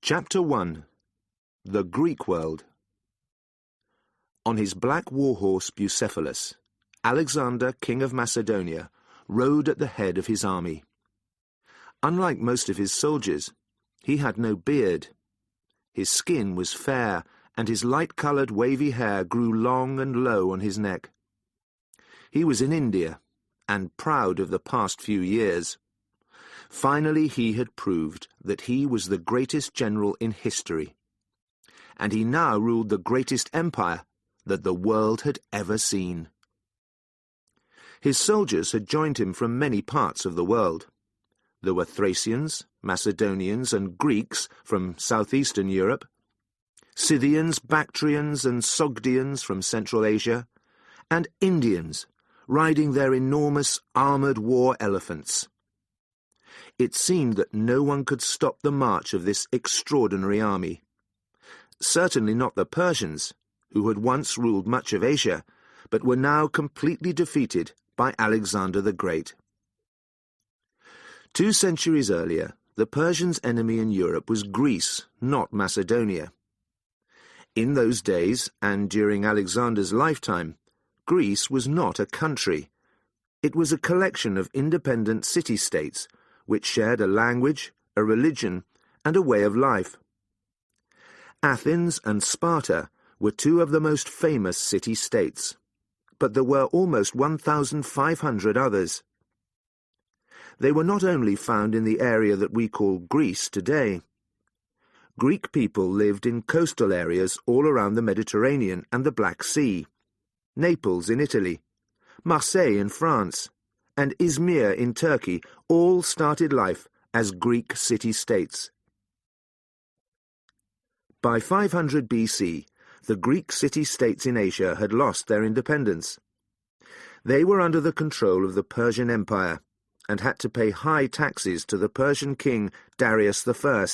Chapter 1. The Greek World. On his black warhorse Bucephalus, Alexander, king of Macedonia, rode at the head of his army. Unlike most of his soldiers, he had no beard. His skin was fair, and his light-coloured wavy hair grew long and low on his neck. He was in India, and proud of the past few years. Finally he had proved that he was the greatest general in history, and he now ruled the greatest empire that the world had ever seen. His soldiers had joined him from many parts of the world. There were Thracians, Macedonians, and Greeks from southeastern Europe, Scythians, Bactrians, and Sogdians from Central Asia, and Indians, riding their enormous armoured war elephants. It seemed that no one could stop the march of this extraordinary army. Certainly not the Persians, who had once ruled much of Asia, but were now completely defeated by Alexander the Great. 2 centuries earlier, the Persians' enemy in Europe was Greece, not Macedonia. In those days, and during Alexander's lifetime, Greece was not a country. It was a collection of independent city-states, which shared a language, a religion, and a way of life. Athens and Sparta were 2 of the most famous city-states, but there were almost 1,500 others. They were not only found in the area that we call Greece today. Greek people lived in coastal areas all around the Mediterranean and the Black Sea, Naples in Italy, Marseille in France, and Izmir in Turkey all started life as Greek city-states. By 500 BC, the Greek city-states in Asia had lost their independence. They were under the control of the Persian Empire and had to pay high taxes to the Persian king Darius I.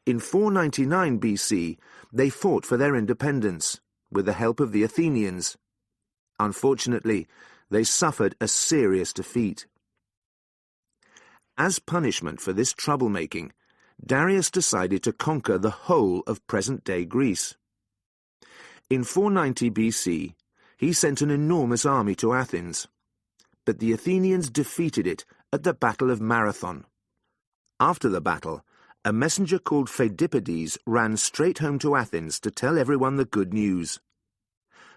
In 499 BC, they fought for their independence with the help of the Athenians. Unfortunately, they suffered a serious defeat. As punishment for this troublemaking, Darius decided to conquer the whole of present-day Greece. In 490 BC, he sent an enormous army to Athens, but the Athenians defeated it at the Battle of Marathon. After the battle, a messenger called Pheidippides ran straight home to Athens to tell everyone the good news.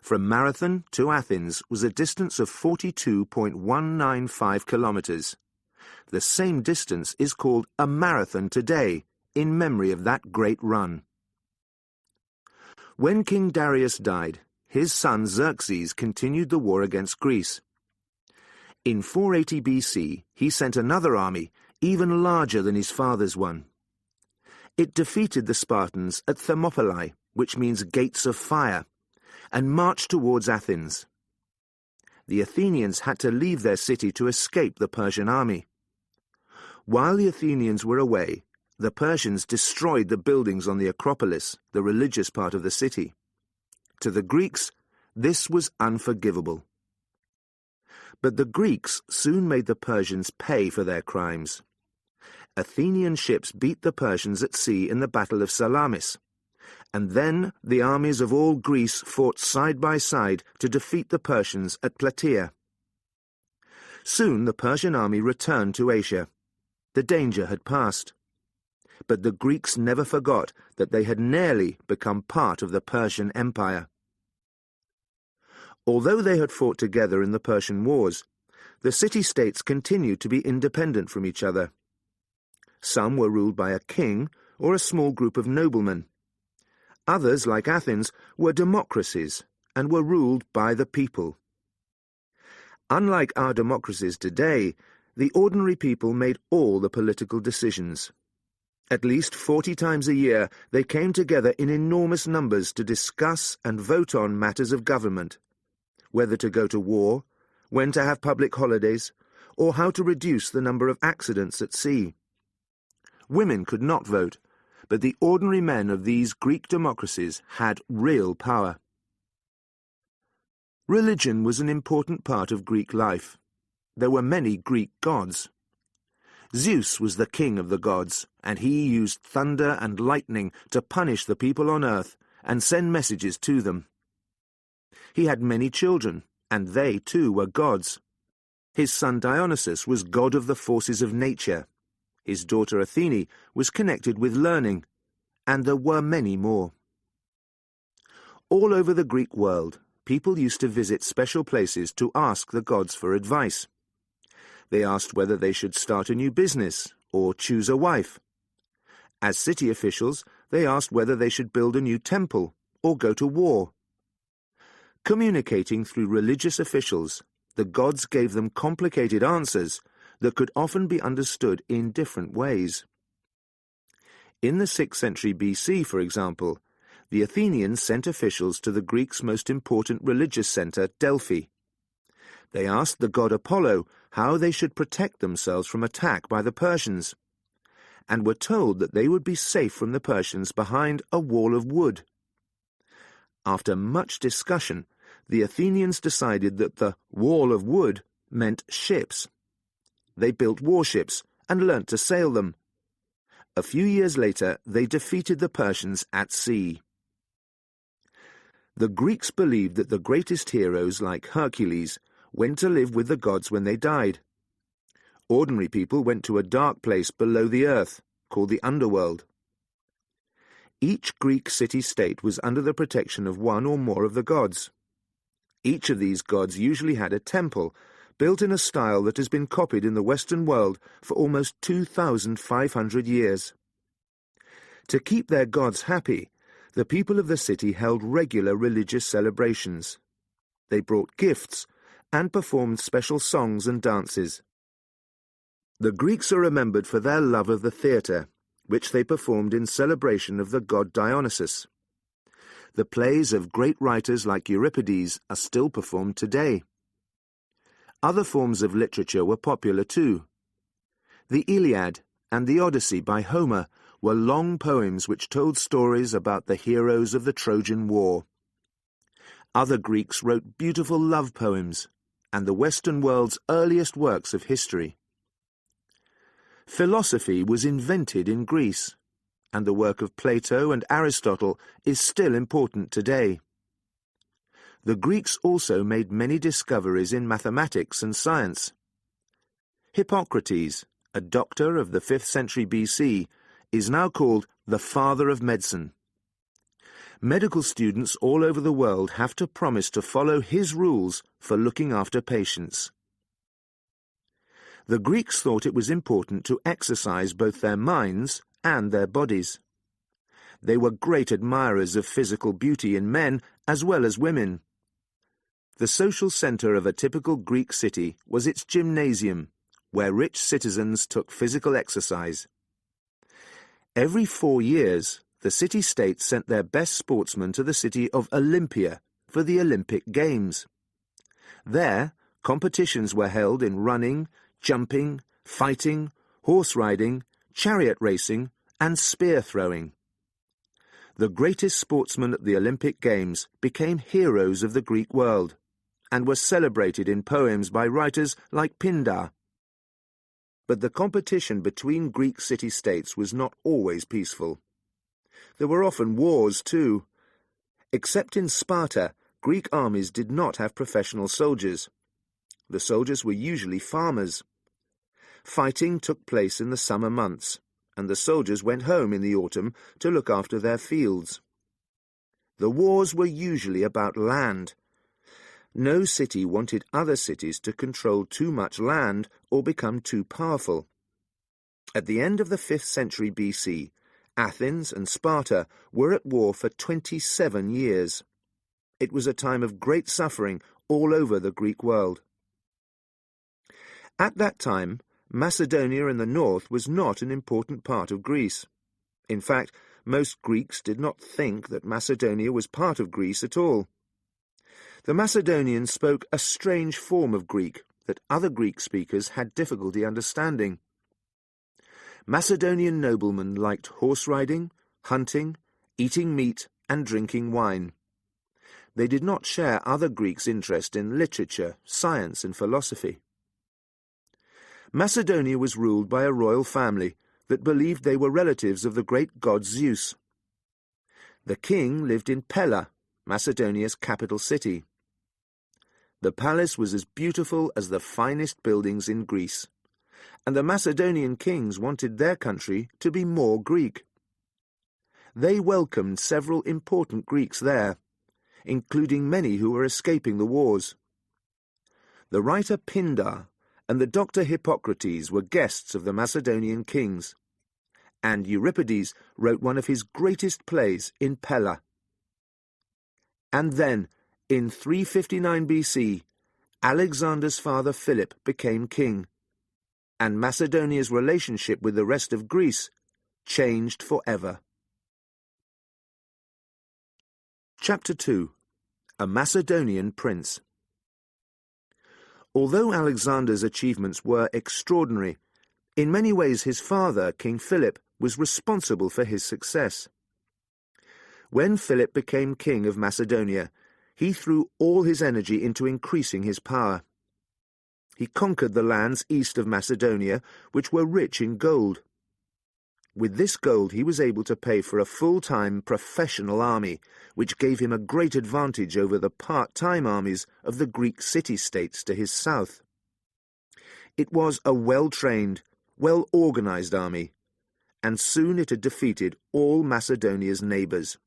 From Marathon to Athens was a distance of 42.195 kilometres. The same distance is called a marathon today, in memory of that great run. When King Darius died, his son Xerxes continued the war against Greece. In 480 BC, he sent another army, even larger than his father's one. It defeated the Spartans at Thermopylae, which means gates of fire, and marched towards Athens. The Athenians had to leave their city to escape the Persian army. While the Athenians were away, the Persians destroyed the buildings on the Acropolis, the religious part of the city. To the Greeks, this was unforgivable. But the Greeks soon made the Persians pay for their crimes. Athenian ships beat the Persians at sea in the Battle of Salamis, and then the armies of all Greece fought side by side to defeat the Persians at Plataea. Soon the Persian army returned to Asia. The danger had passed. But the Greeks never forgot that they had nearly become part of the Persian Empire. Although they had fought together in the Persian Wars, the city-states continued to be independent from each other. Some were ruled by a king or a small group of noblemen. Others, like Athens, were democracies and were ruled by the people. Unlike our democracies today, the ordinary people made all the political decisions. At least 40 times a year they came together in enormous numbers to discuss and vote on matters of government, whether to go to war, when to have public holidays, or how to reduce the number of accidents at sea. Women could not vote, but the ordinary men of these Greek democracies had real power. Religion was an important part of Greek life. There were many Greek gods. Zeus was the king of the gods, and he used thunder and lightning to punish the people on earth and send messages to them. He had many children, and they too were gods. His son Dionysus was god of the forces of nature. His daughter Athene was connected with learning, and there were many more. All over the Greek world, people used to visit special places to ask the gods for advice. They asked whether they should start a new business or choose a wife. As city officials, they asked whether they should build a new temple or go to war. Communicating through religious officials, the gods gave them complicated answers that could often be understood in different ways. In the 6th century BC, for example, the Athenians sent officials to the Greeks' most important religious centre, Delphi. They asked the god Apollo how they should protect themselves from attack by the Persians, and were told that they would be safe from the Persians behind a wall of wood. After much discussion, the Athenians decided that the wall of wood meant ships. They built warships and learnt to sail them. A few years later, they defeated the Persians at sea. The Greeks believed that the greatest heroes, like Hercules, went to live with the gods when they died. Ordinary people went to a dark place below the earth, called the underworld. Each Greek city-state was under the protection of one or more of the gods. Each of these gods usually had a temple, built in a style that has been copied in the Western world for almost 2,500 years. To keep their gods happy, the people of the city held regular religious celebrations. They brought gifts and performed special songs and dances. The Greeks are remembered for their love of the theatre, which they performed in celebration of the god Dionysus. The plays of great writers like Euripides are still performed today. Other forms of literature were popular too. The Iliad and the Odyssey by Homer were long poems which told stories about the heroes of the Trojan War. Other Greeks wrote beautiful love poems, and the Western world's earliest works of history. Philosophy was invented in Greece, and the work of Plato and Aristotle is still important today. The Greeks also made many discoveries in mathematics and science. Hippocrates, a doctor of the 5th century BC, is now called the father of medicine. Medical students all over the world have to promise to follow his rules for looking after patients. The Greeks thought it was important to exercise both their minds and their bodies. They were great admirers of physical beauty in men as well as women. The social centre of a typical Greek city was its gymnasium, where rich citizens took physical exercise. Every 4 years, the city-state sent their best sportsmen to the city of Olympia for the Olympic Games. There, competitions were held in running, jumping, fighting, horse riding, chariot racing, and spear throwing. The greatest sportsmen at the Olympic Games became heroes of the Greek world, and were celebrated in poems by writers like Pindar. But the competition between Greek city-states was not always peaceful. There were often wars too. Except in Sparta, Greek armies did not have professional soldiers. The soldiers were usually farmers. Fighting took place in the summer months, and the soldiers went home in the autumn to look after their fields. The wars were usually about land. No city wanted other cities to control too much land or become too powerful. At the end of the 5th century BC, Athens and Sparta were at war for 27 years. It was a time of great suffering all over the Greek world. At that time, Macedonia in the north was not an important part of Greece. In fact, most Greeks did not think that Macedonia was part of Greece at all. The Macedonians spoke a strange form of Greek that other Greek speakers had difficulty understanding. Macedonian noblemen liked horse riding, hunting, eating meat, and drinking wine. They did not share other Greeks' interest in literature, science, and philosophy. Macedonia was ruled by a royal family that believed they were relatives of the great god Zeus. The king lived in Pella, Macedonia's capital city. The palace was as beautiful as the finest buildings in Greece, and the Macedonian kings wanted their country to be more Greek. They welcomed several important Greeks there, including many who were escaping the wars. The writer Pindar and the doctor Hippocrates were guests of the Macedonian kings, and Euripides wrote one of his greatest plays in Pella. And then, in 359 BC, Alexander's father Philip became king, and Macedonia's relationship with the rest of Greece changed forever. Chapter 2. A Macedonian Prince. Although Alexander's achievements were extraordinary, in many ways his father, King Philip, was responsible for his success. When Philip became king of Macedonia, he threw all his energy into increasing his power. He conquered the lands east of Macedonia, which were rich in gold. With this gold he was able to pay for a full-time professional army, which gave him a great advantage over the part-time armies of the Greek city-states to his south. It was a well-trained, well-organized army, and soon it had defeated all Macedonia's neighbors.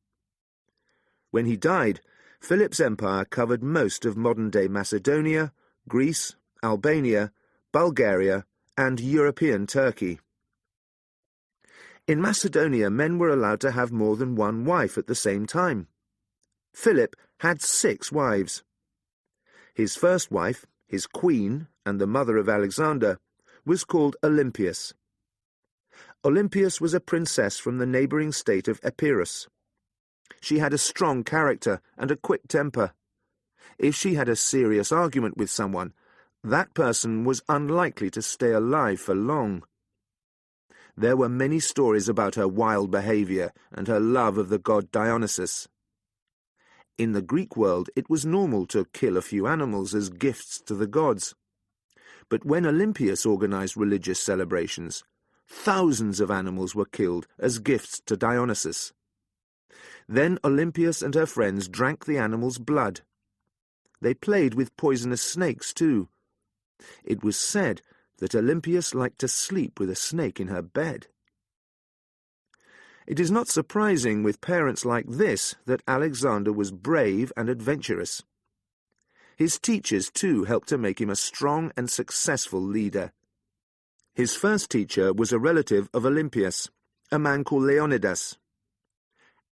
When he died, Philip's empire covered most of modern-day Macedonia, Greece, Albania, Bulgaria, and European Turkey. In Macedonia, men were allowed to have more than one wife at the same time. Philip had 6 wives. His first wife, his queen, and the mother of Alexander, was called Olympias. Olympias was a princess from the neighbouring state of Epirus. She had a strong character and a quick temper. If she had a serious argument with someone, that person was unlikely to stay alive for long. There were many stories about her wild behaviour and her love of the god Dionysus. In the Greek world, it was normal to kill a few animals as gifts to the gods. But when Olympias organised religious celebrations, thousands of animals were killed as gifts to Dionysus. Then Olympias and her friends drank the animals' blood. They played with poisonous snakes too. It was said that Olympias liked to sleep with a snake in her bed. It is not surprising with parents like this that Alexander was brave and adventurous. His teachers too helped to make him a strong and successful leader. His first teacher was a relative of Olympias, a man called Leonidas.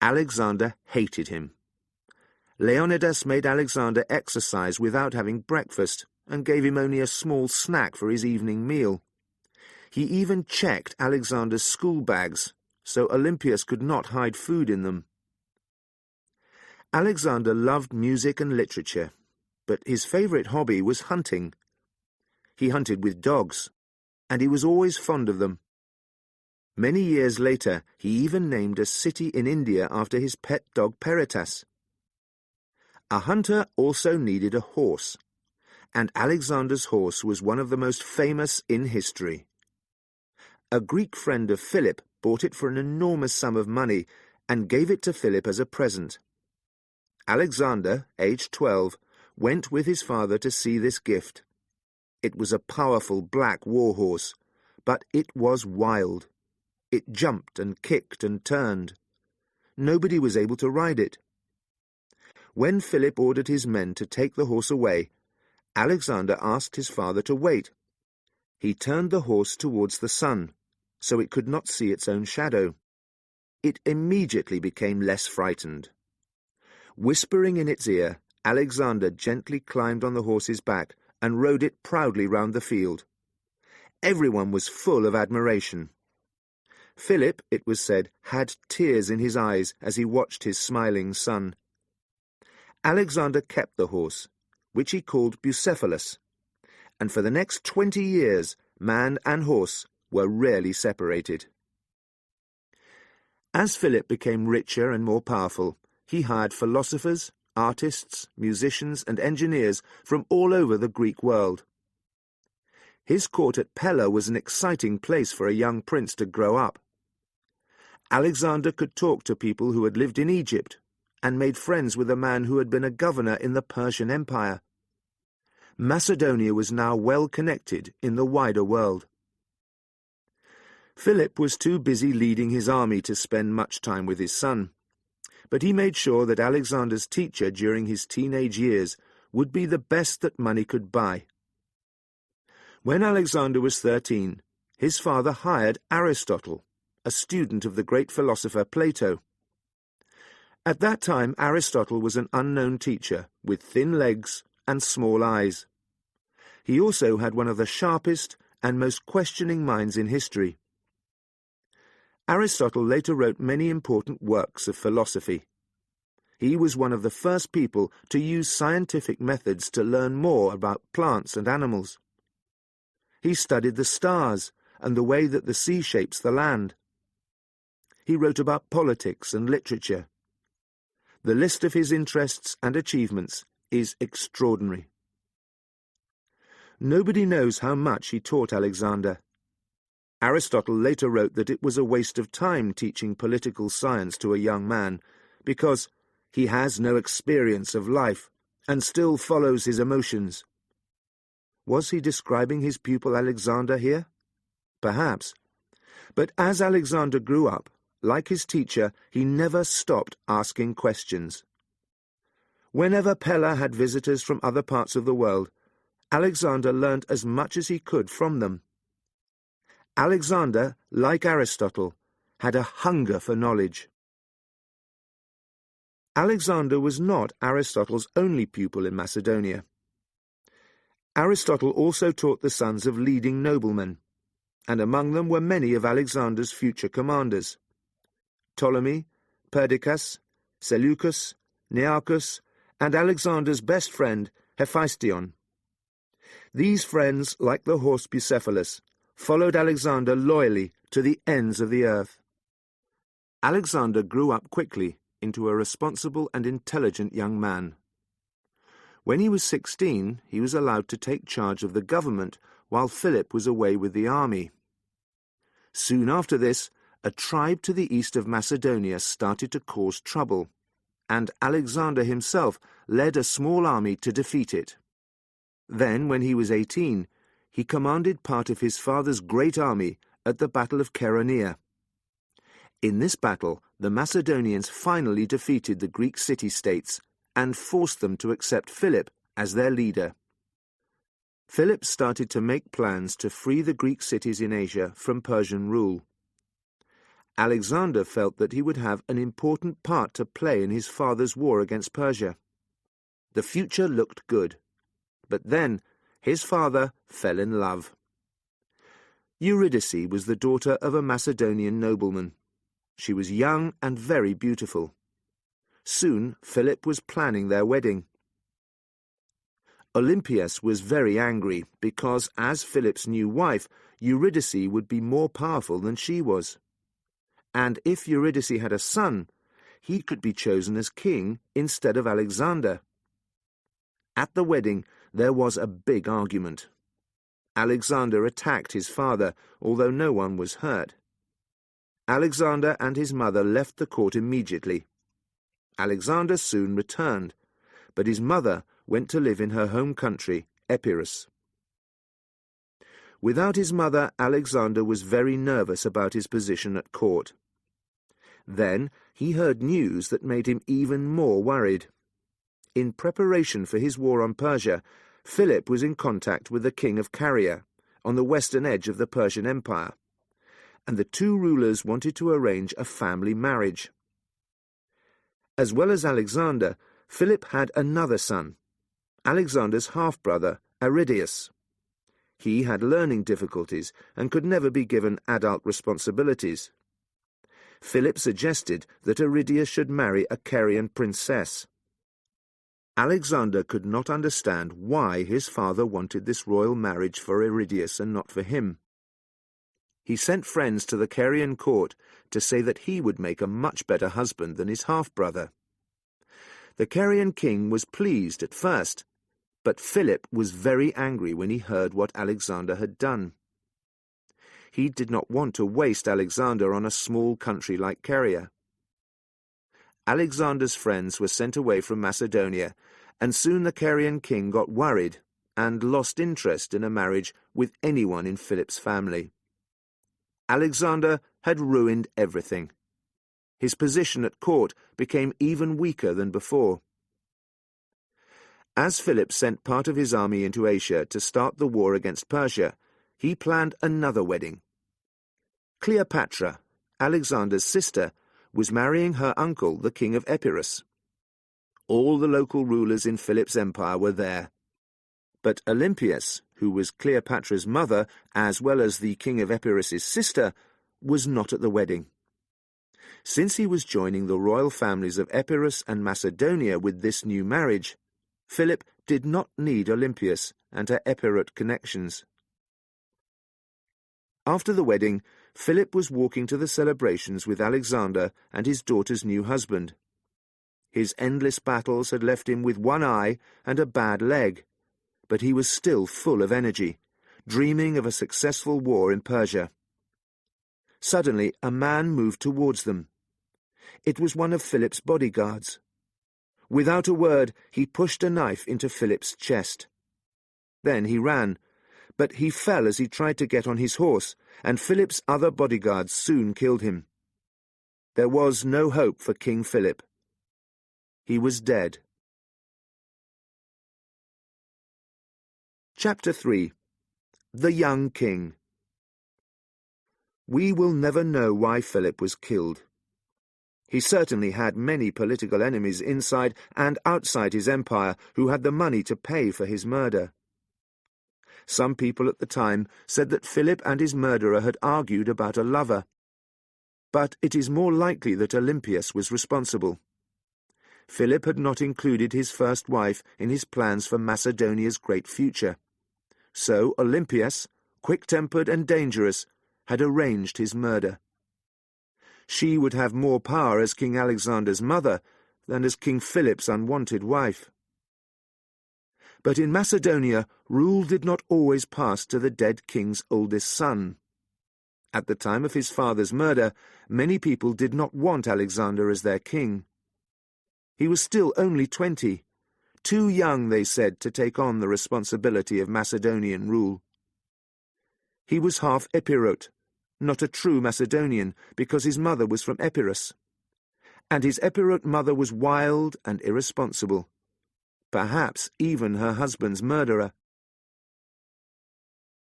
Alexander hated him. Leonidas made Alexander exercise without having breakfast and gave him only a small snack for his evening meal. He even checked Alexander's school bags, so Olympias could not hide food in them. Alexander loved music and literature, but his favourite hobby was hunting. He hunted with dogs, and he was always fond of them. Many years later, he even named a city in India after his pet dog Peritas. A hunter also needed a horse, and Alexander's horse was one of the most famous in history. A Greek friend of Philip bought it for an enormous sum of money and gave it to Philip as a present. Alexander, aged 12, went with his father to see this gift. It was a powerful black warhorse, but it was wild. It jumped and kicked and turned. Nobody was able to ride it. When Philip ordered his men to take the horse away, Alexander asked his father to wait. He turned the horse towards the sun, so it could not see its own shadow. It immediately became less frightened. Whispering in its ear, Alexander gently climbed on the horse's back and rode it proudly round the field. Everyone was full of admiration. Philip, it was said, had tears in his eyes as he watched his smiling son. Alexander kept the horse, which he called Bucephalus, and for the next 20 years man and horse were rarely separated. As Philip became richer and more powerful, he hired philosophers, artists, musicians, and engineers from all over the Greek world. His court at Pella was an exciting place for a young prince to grow up. Alexander could talk to people who had lived in Egypt and made friends with a man who had been a governor in the Persian Empire. Macedonia was now well connected in the wider world. Philip was too busy leading his army to spend much time with his son, but he made sure that Alexander's teacher during his teenage years would be the best that money could buy. When Alexander was 13, his father hired Aristotle, a student of the great philosopher Plato. At that time, Aristotle was an unknown teacher with thin legs and small eyes. He also had one of the sharpest and most questioning minds in history. Aristotle later wrote many important works of philosophy. He was one of the first people to use scientific methods to learn more about plants and animals. He studied the stars and the way that the sea shapes the land. He wrote about politics and literature. The list of his interests and achievements is extraordinary. Nobody knows how much he taught Alexander. Aristotle later wrote that it was a waste of time teaching political science to a young man, because he has no experience of life and still follows his emotions. Was he describing his pupil Alexander here? Perhaps. But as Alexander grew up, like his teacher, he never stopped asking questions. Whenever Pella had visitors from other parts of the world, Alexander learnt as much as he could from them. Alexander, like Aristotle, had a hunger for knowledge. Alexander was not Aristotle's only pupil in Macedonia. Aristotle also taught the sons of leading noblemen, and among them were many of Alexander's future commanders: Ptolemy, Perdiccas, Seleucus, Nearchus, and Alexander's best friend, Hephaestion. These friends, like the horse Bucephalus, followed Alexander loyally to the ends of the earth. Alexander grew up quickly into a responsible and intelligent young man. When he was 16, he was allowed to take charge of the government while Philip was away with the army. Soon after this, a tribe to the east of Macedonia started to cause trouble, and Alexander himself led a small army to defeat it. Then, when he was 18, he commanded part of his father's great army at the Battle of Chaeronea. In this battle, the Macedonians finally defeated the Greek city-states and forced them to accept Philip as their leader. Philip started to make plans to free the Greek cities in Asia from Persian rule. Alexander felt that he would have an important part to play in his father's war against Persia. The future looked good, but then his father fell in love. Eurydice was the daughter of a Macedonian nobleman. She was young and very beautiful. Soon Philip was planning their wedding. Olympias was very angry because, as Philip's new wife, Eurydice would be more powerful than she was. And if Eurydice had a son, he could be chosen as king instead of Alexander. At the wedding, there was a big argument. Alexander attacked his father, although no one was hurt. Alexander and his mother left the court immediately. Alexander soon returned, but his mother went to live in her home country, Epirus. Without his mother, Alexander was very nervous about his position at court. Then he heard news that made him even more worried. In preparation for his war on Persia, Philip was in contact with the king of Caria, on the western edge of the Persian Empire, and the two rulers wanted to arrange a family marriage. As well as Alexander, Philip had another son, Alexander's half-brother, Aristeus. He had learning difficulties and could never be given adult responsibilities. Philip suggested that Aristeus should marry a Carian princess. Alexander could not understand why his father wanted this royal marriage for Aristeus and not for him. He sent friends to the Carian court to say that he would make a much better husband than his half-brother. The Carian king was pleased at first, But Philip was very angry when he heard what Alexander had done. He did not want to waste Alexander on a small country like Caria. Alexander's friends were sent away from Macedonia, and soon the Carian king got worried and lost interest in a marriage with anyone in Philip's family. Alexander had ruined everything. His position at court became even weaker than before. As Philip sent part of his army into Asia to start the war against Persia, he planned another wedding. Cleopatra, Alexander's sister, was marrying her uncle, the king of Epirus. All the local rulers in Philip's empire were there. But Olympias, who was Cleopatra's mother, as well as the king of Epirus's sister, was not at the wedding. Since he was joining the royal families of Epirus and Macedonia with this new marriage, Philip did not need Olympias and her Epirot connections. After the wedding, Philip was walking to the celebrations with Alexander and his daughter's new husband. His endless battles had left him with one eye and a bad leg, but he was still full of energy, dreaming of a successful war in Persia. Suddenly, a man moved towards them. It was one of Philip's bodyguards. Without a word, he pushed a knife into Philip's chest. Then he ran, but he fell as he tried to get on his horse, and Philip's other bodyguards soon killed him. There was no hope for King Philip. He was dead. Chapter 3. The Young King. We will never know why Philip was killed. He certainly had many political enemies inside and outside his empire who had the money to pay for his murder. Some people at the time said that Philip and his murderer had argued about a lover. But it is more likely that Olympias was responsible. Philip had not included his first wife in his plans for Macedonia's great future. So Olympias, quick-tempered and dangerous, had arranged his murder. She would have more power as King Alexander's mother than as King Philip's unwanted wife. But in Macedonia, rule did not always pass to the dead king's oldest son. At the time of his father's murder, many people did not want Alexander as their king. He was still only 20, too young, they said, to take on the responsibility of Macedonian rule. He was half Epirot, not a true Macedonian, because his mother was from Epirus. And his Epirot mother was wild and irresponsible, perhaps even her husband's murderer.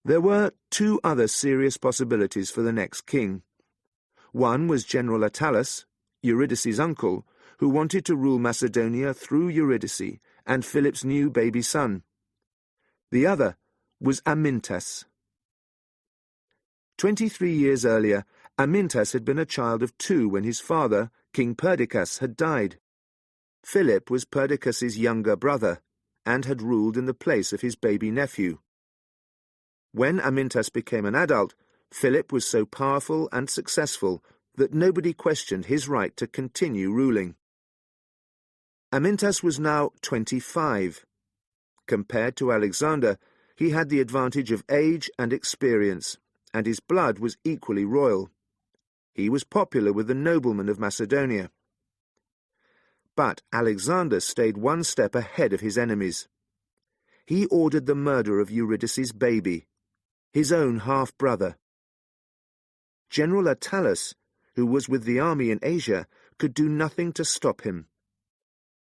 There were two other serious possibilities for the next king. One was General Attalus, Eurydice's uncle, who wanted to rule Macedonia through Eurydice and Philip's new baby son. The other was Amyntas. 23 years earlier, Amyntas had been a child of 2 when his father, King Perdiccas, had died. Philip was Perdiccas's younger brother, and had ruled in the place of his baby nephew. When Amyntas became an adult, Philip was so powerful and successful that nobody questioned his right to continue ruling. Amyntas was now 25. Compared to Alexander, he had the advantage of age and experience, and his blood was equally royal. He was popular with the noblemen of Macedonia. But Alexander stayed one step ahead of his enemies. He ordered the murder of Eurydice's baby, his own half-brother. General Attalus, who was with the army in Asia, could do nothing to stop him.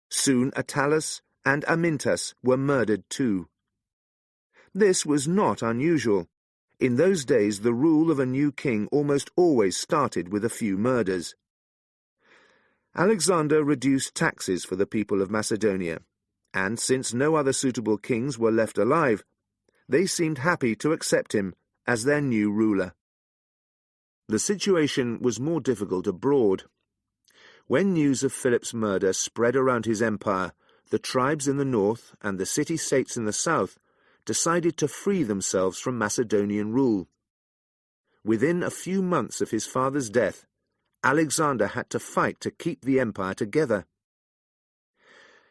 Soon Attalus and Amyntas were murdered too. This was not unusual. In those days, the rule of a new king almost always started with a few murders. Alexander reduced taxes for the people of Macedonia, and since no other suitable kings were left alive, they seemed happy to accept him as their new ruler. The situation was more difficult abroad. When news of Philip's murder spread around his empire, the tribes in the north and the city-states in the south decided to free themselves from Macedonian rule. Within a few months of his father's death, Alexander had to fight to keep the empire together.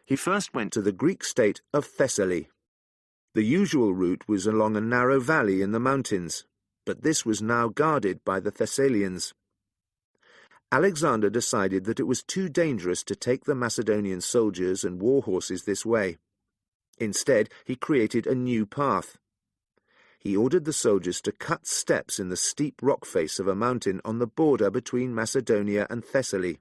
He first went to the Greek state of Thessaly, The usual route was along a narrow valley in the mountains, but this was now guarded by the Thessalians. Alexander decided that it was too dangerous to take the Macedonian soldiers and war horses this way. Instead, he created a new path. He ordered the soldiers to cut steps in the steep rock face of a mountain on the border between Macedonia and Thessaly.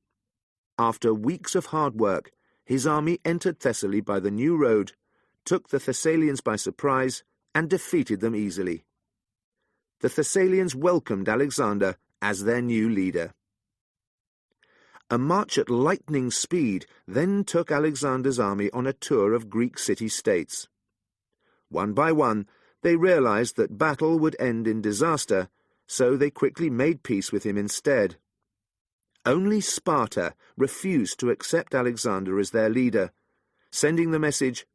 After weeks of hard work, his army entered Thessaly by the new road, took the Thessalians by surprise, and defeated them easily. The Thessalians welcomed Alexander as their new leader. A march at lightning speed then took Alexander's army on a tour of Greek city-states. One by one, they realized that battle would end in disaster, so they quickly made peace with him instead. Only Sparta refused to accept Alexander as their leader, sending the message,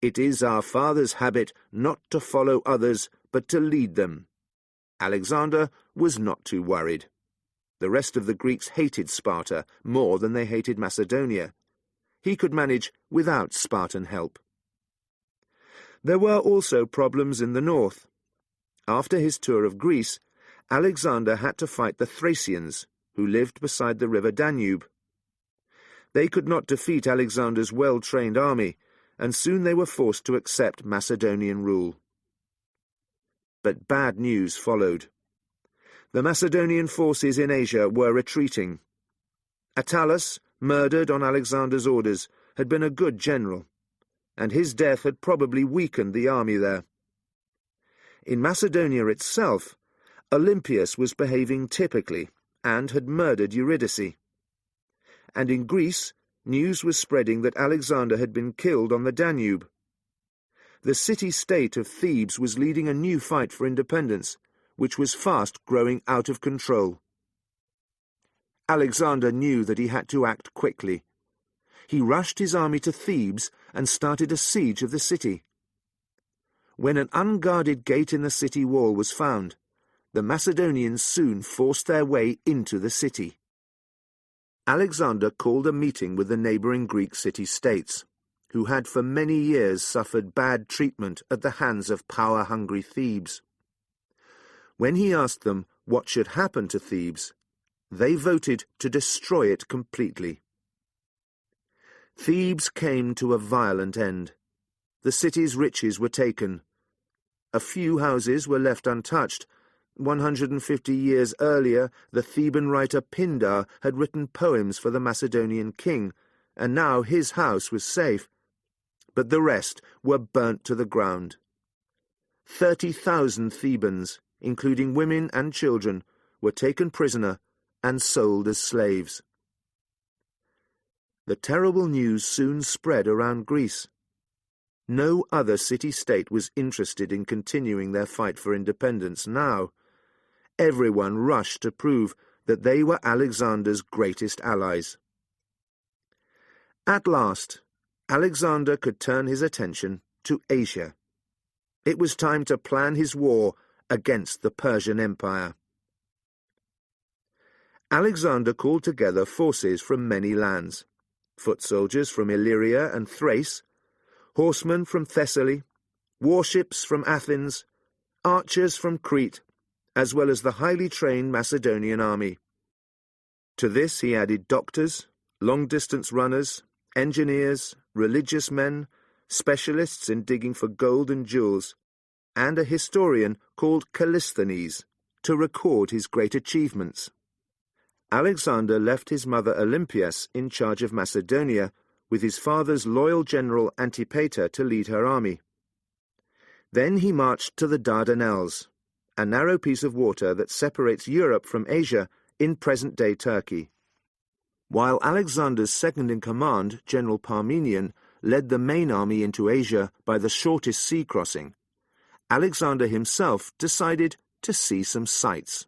"It is our father's habit not to follow others, but to lead them." Alexander was not too worried. The rest of the Greeks hated Sparta more than they hated Macedonia. He could manage without Spartan help. There were also problems in the north. After his tour of Greece, Alexander had to fight the Thracians, who lived beside the river Danube. They could not defeat Alexander's well-trained army, and soon they were forced to accept Macedonian rule. But bad news followed. The Macedonian forces in Asia were retreating. Attalus, murdered on Alexander's orders, had been a good general, and his death had probably weakened the army there. In Macedonia itself, Olympias was behaving typically and had murdered Eurydice. And in Greece, news was spreading that Alexander had been killed on the Danube. The city-state of Thebes was leading a new fight for independence, which was fast growing out of control. Alexander knew that he had to act quickly. He rushed his army to Thebes and started a siege of the city. When an unguarded gate in the city wall was found, the Macedonians soon forced their way into the city. Alexander called a meeting with the neighbouring Greek city-states, who had for many years suffered bad treatment at the hands of power-hungry Thebes. When he asked them what should happen to Thebes, they voted to destroy it completely. Thebes came to a violent end. The city's riches were taken. A few houses were left untouched. 150 years earlier, the Theban writer Pindar had written poems for the Macedonian king, and now his house was safe. But the rest were burnt to the ground. 30,000 Thebans, including women and children, were taken prisoner and sold as slaves. The terrible news soon spread around Greece. No other city-state was interested in continuing their fight for independence now. Everyone rushed to prove that they were Alexander's greatest allies. At last, Alexander could turn his attention to Asia. It was time to plan his war against the Persian Empire. Alexander called together forces from many lands, foot soldiers from Illyria and Thrace, horsemen from Thessaly, warships from Athens, archers from Crete, as well as the highly trained Macedonian army. To this he added doctors, long-distance runners, engineers, religious men, specialists in digging for gold and jewels, and a historian called Callisthenes to record his great achievements. Alexander left his mother Olympias in charge of Macedonia, with his father's loyal general Antipater to lead her army. Then he marched to the Dardanelles, a narrow piece of water that separates Europe from Asia in present-day Turkey. While Alexander's second-in-command, General Parmenion, led the main army into Asia by the shortest sea crossing, Alexander himself decided to see some sights.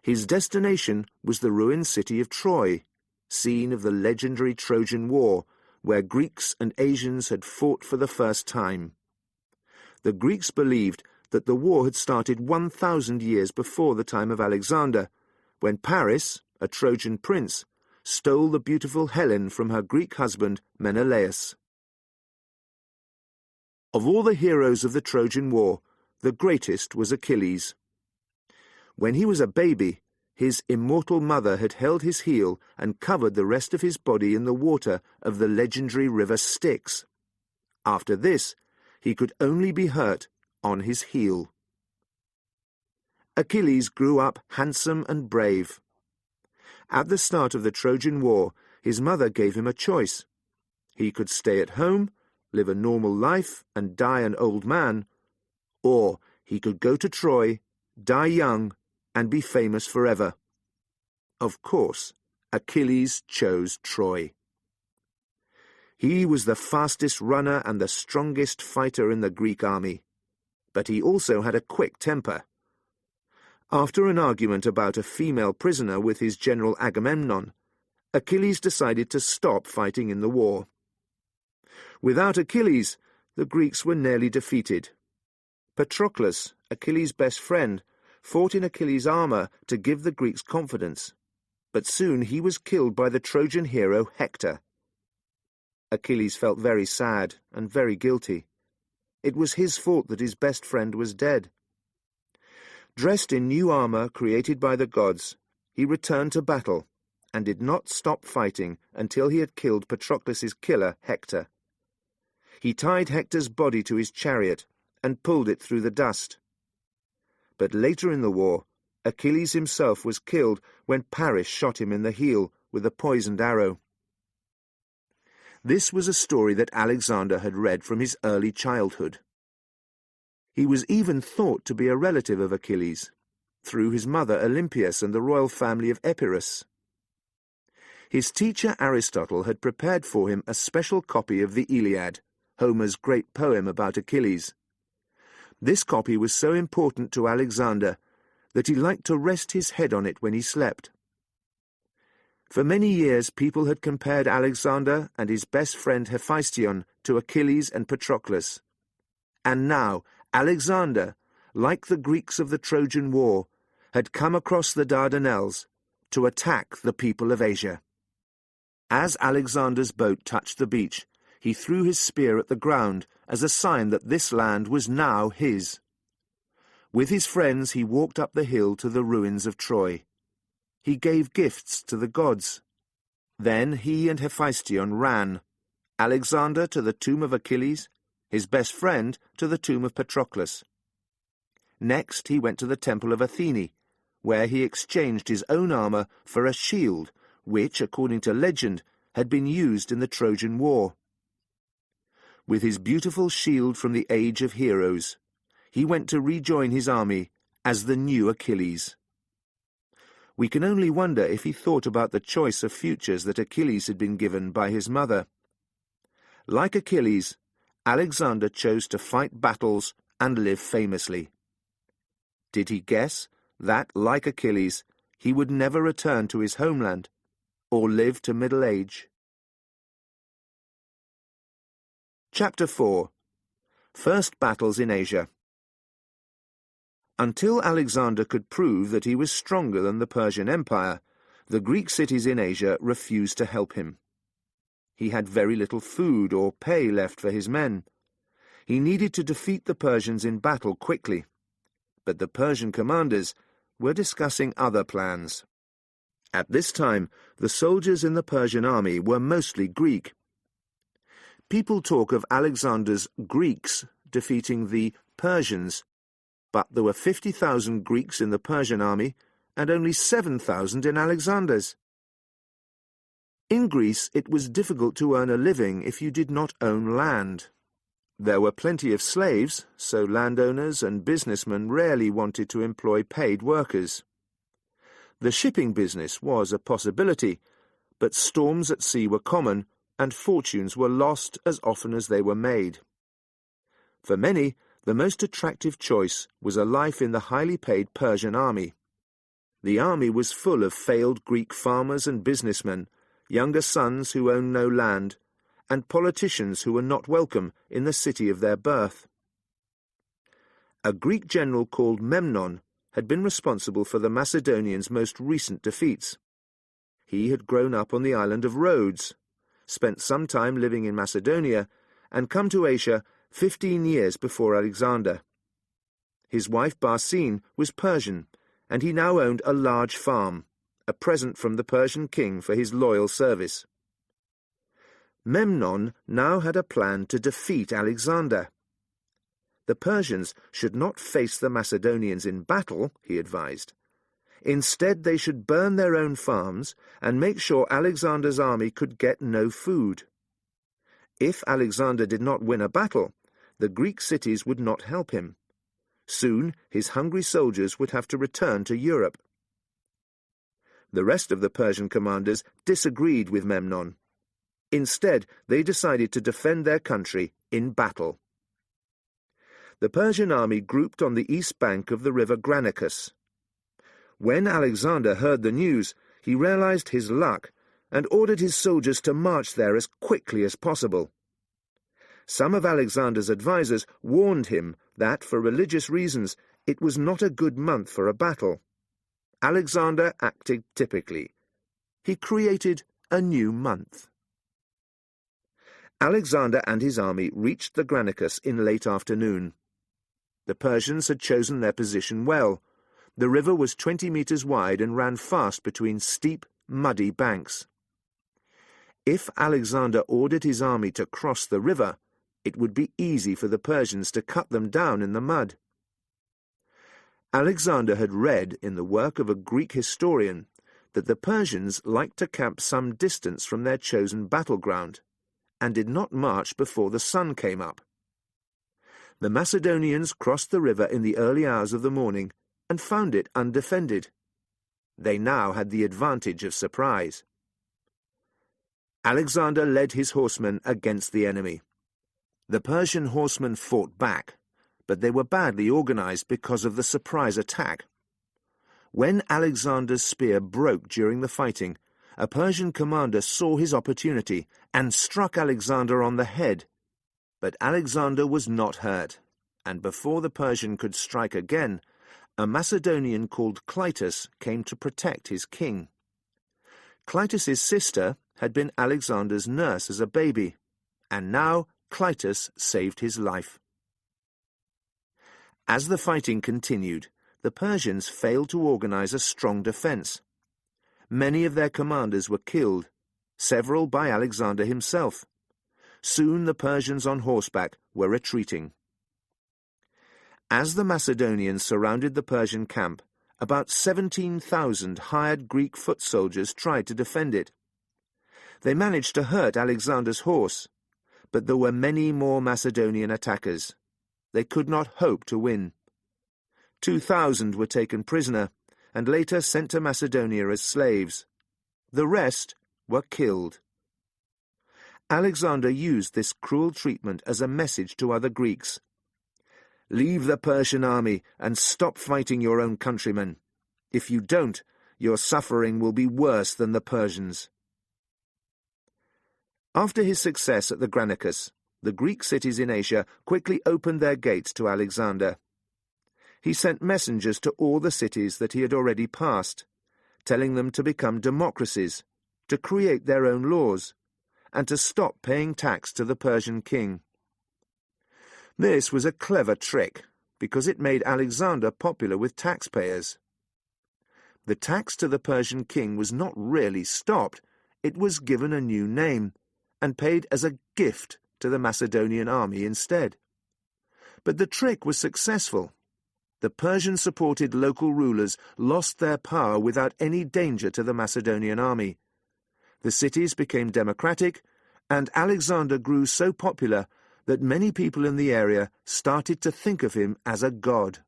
His destination was the ruined city of Troy, scene of the legendary Trojan War, where Greeks and Asians had fought for the first time. The Greeks believed that the war had started 1,000 years before the time of Alexander, when Paris, a Trojan prince, stole the beautiful Helen from her Greek husband Menelaus. Of all the heroes of the Trojan War, the greatest was Achilles. When he was a baby, his immortal mother had held his heel and covered the rest of his body in the water of the legendary river Styx. After this, he could only be hurt on his heel. Achilles grew up handsome and brave. At the start of the Trojan War, his mother gave him a choice. He could stay at home, live a normal life, and die an old man, or he could go to Troy, die young, and be famous forever. Of course, Achilles chose Troy. He was the fastest runner and the strongest fighter in the Greek army, but he also had a quick temper. After an argument about a female prisoner with his general Agamemnon, Achilles decided to stop fighting in the war. Without Achilles, the Greeks were nearly defeated. Patroclus, Achilles' best friend, fought in Achilles' armour to give the Greeks confidence, but soon he was killed by the Trojan hero Hector. Achilles felt very sad and very guilty. It was his fault that his best friend was dead. Dressed in new armour created by the gods, he returned to battle and did not stop fighting until he had killed Patroclus' killer, Hector. He tied Hector's body to his chariot and pulled it through the dust. But later in the war, Achilles himself was killed when Paris shot him in the heel with a poisoned arrow. This was a story that Alexander had read from his early childhood. He was even thought to be a relative of Achilles, through his mother Olympias and the royal family of Epirus. His teacher Aristotle had prepared for him a special copy of the Iliad, Homer's great poem about Achilles. This copy was so important to Alexander that he liked to rest his head on it when he slept. For many years people had compared Alexander and his best friend Hephaestion to Achilles and Patroclus. And now Alexander, like the Greeks of the Trojan War, had come across the Dardanelles to attack the people of Asia. As Alexander's boat touched the beach, he threw his spear at the ground as a sign that this land was now his. With his friends he walked up the hill to the ruins of Troy. He gave gifts to the gods. Then he and Hephaestion ran, Alexander to the tomb of Achilles, his best friend to the tomb of Patroclus. Next he went to the temple of Athene, where he exchanged his own armour for a shield, which, according to legend, had been used in the Trojan War. With his beautiful shield from the age of heroes, he went to rejoin his army as the new Achilles. We can only wonder if he thought about the choice of futures that Achilles had been given by his mother. Like Achilles, Alexander chose to fight battles and live famously. Did he guess that, like Achilles, he would never return to his homeland or live to middle age? Chapter 4. First Battles in Asia. Until Alexander could prove that he was stronger than the Persian Empire, the Greek cities in Asia refused to help him. He had very little food or pay left for his men. He needed to defeat the Persians in battle quickly, but the Persian commanders were discussing other plans. At this time, the soldiers in the Persian army were mostly Greek. People talk of Alexander's Greeks defeating the Persians, but there were 50,000 Greeks in the Persian army and only 7,000 in Alexander's. In Greece, it was difficult to earn a living if you did not own land. There were plenty of slaves, so landowners and businessmen rarely wanted to employ paid workers. The shipping business was a possibility, but storms at sea were common, and fortunes were lost as often as they were made. For many, the most attractive choice was a life in the highly paid Persian army. The army was full of failed Greek farmers and businessmen, younger sons who owned no land, and politicians who were not welcome in the city of their birth. A Greek general called Memnon had been responsible for the Macedonians' most recent defeats. He had grown up on the island of Rhodes, spent some time living in Macedonia, and come to Asia 15 years before Alexander. His wife Barsine was Persian, and he now owned a large farm, a present from the Persian king for his loyal service. Memnon now had a plan to defeat Alexander. The Persians should not face the Macedonians in battle, he advised. Instead, they should burn their own farms and make sure Alexander's army could get no food. If Alexander did not win a battle, the Greek cities would not help him. Soon his hungry soldiers would have to return to Europe. The rest of the Persian commanders disagreed with Memnon. Instead, they decided to defend their country in battle. The Persian army grouped on the east bank of the river Granicus. When Alexander heard the news, he realized his luck and ordered his soldiers to march there as quickly as possible. Some of Alexander's advisers warned him that, for religious reasons, it was not a good month for a battle. Alexander acted typically. He created a new month. Alexander and his army reached the Granicus in late afternoon. The Persians had chosen their position well. The river was 20 meters wide and ran fast between steep, muddy banks. If Alexander ordered his army to cross the river, it would be easy for the Persians to cut them down in the mud. Alexander had read in the work of a Greek historian that the Persians liked to camp some distance from their chosen battleground, and did not march before the sun came up. The Macedonians crossed the river in the early hours of the morning and found it undefended. They now had the advantage of surprise. Alexander led his horsemen against the enemy. The Persian horsemen fought back, but they were badly organized because of the surprise attack. When Alexander's spear broke during the fighting, a Persian commander saw his opportunity and struck Alexander on the head. But Alexander was not hurt, and before the Persian could strike again, a Macedonian called Clytus came to protect his king. Clytus's sister had been Alexander's nurse as a baby, and now Clytus saved his life. As the fighting continued, the Persians failed to organize a strong defense. Many of their commanders were killed, several by Alexander himself. Soon the Persians on horseback were retreating. As the Macedonians surrounded the Persian camp, about 17,000 hired Greek foot soldiers tried to defend it. They managed to hurt Alexander's horse, but there were many more Macedonian attackers. They could not hope to win. 2,000 were taken prisoner, and later sent to Macedonia as slaves. The rest were killed. Alexander used this cruel treatment as a message to other Greeks. Leave the Persian army and stop fighting your own countrymen. If you don't, your suffering will be worse than the Persians. After his success at the Granicus, the Greek cities in Asia quickly opened their gates to Alexander. He sent messengers to all the cities that he had already passed, telling them to become democracies, to create their own laws, and to stop paying tax to the Persian king. This was a clever trick, because it made Alexander popular with taxpayers. The tax to the Persian king was not really stopped, it was given a new name, and paid as a gift to the Macedonian army instead. But the trick was successful. The Persian-supported local rulers lost their power without any danger to the Macedonian army. The cities became democratic, and Alexander grew so popular that many people in the area started to think of him as a god.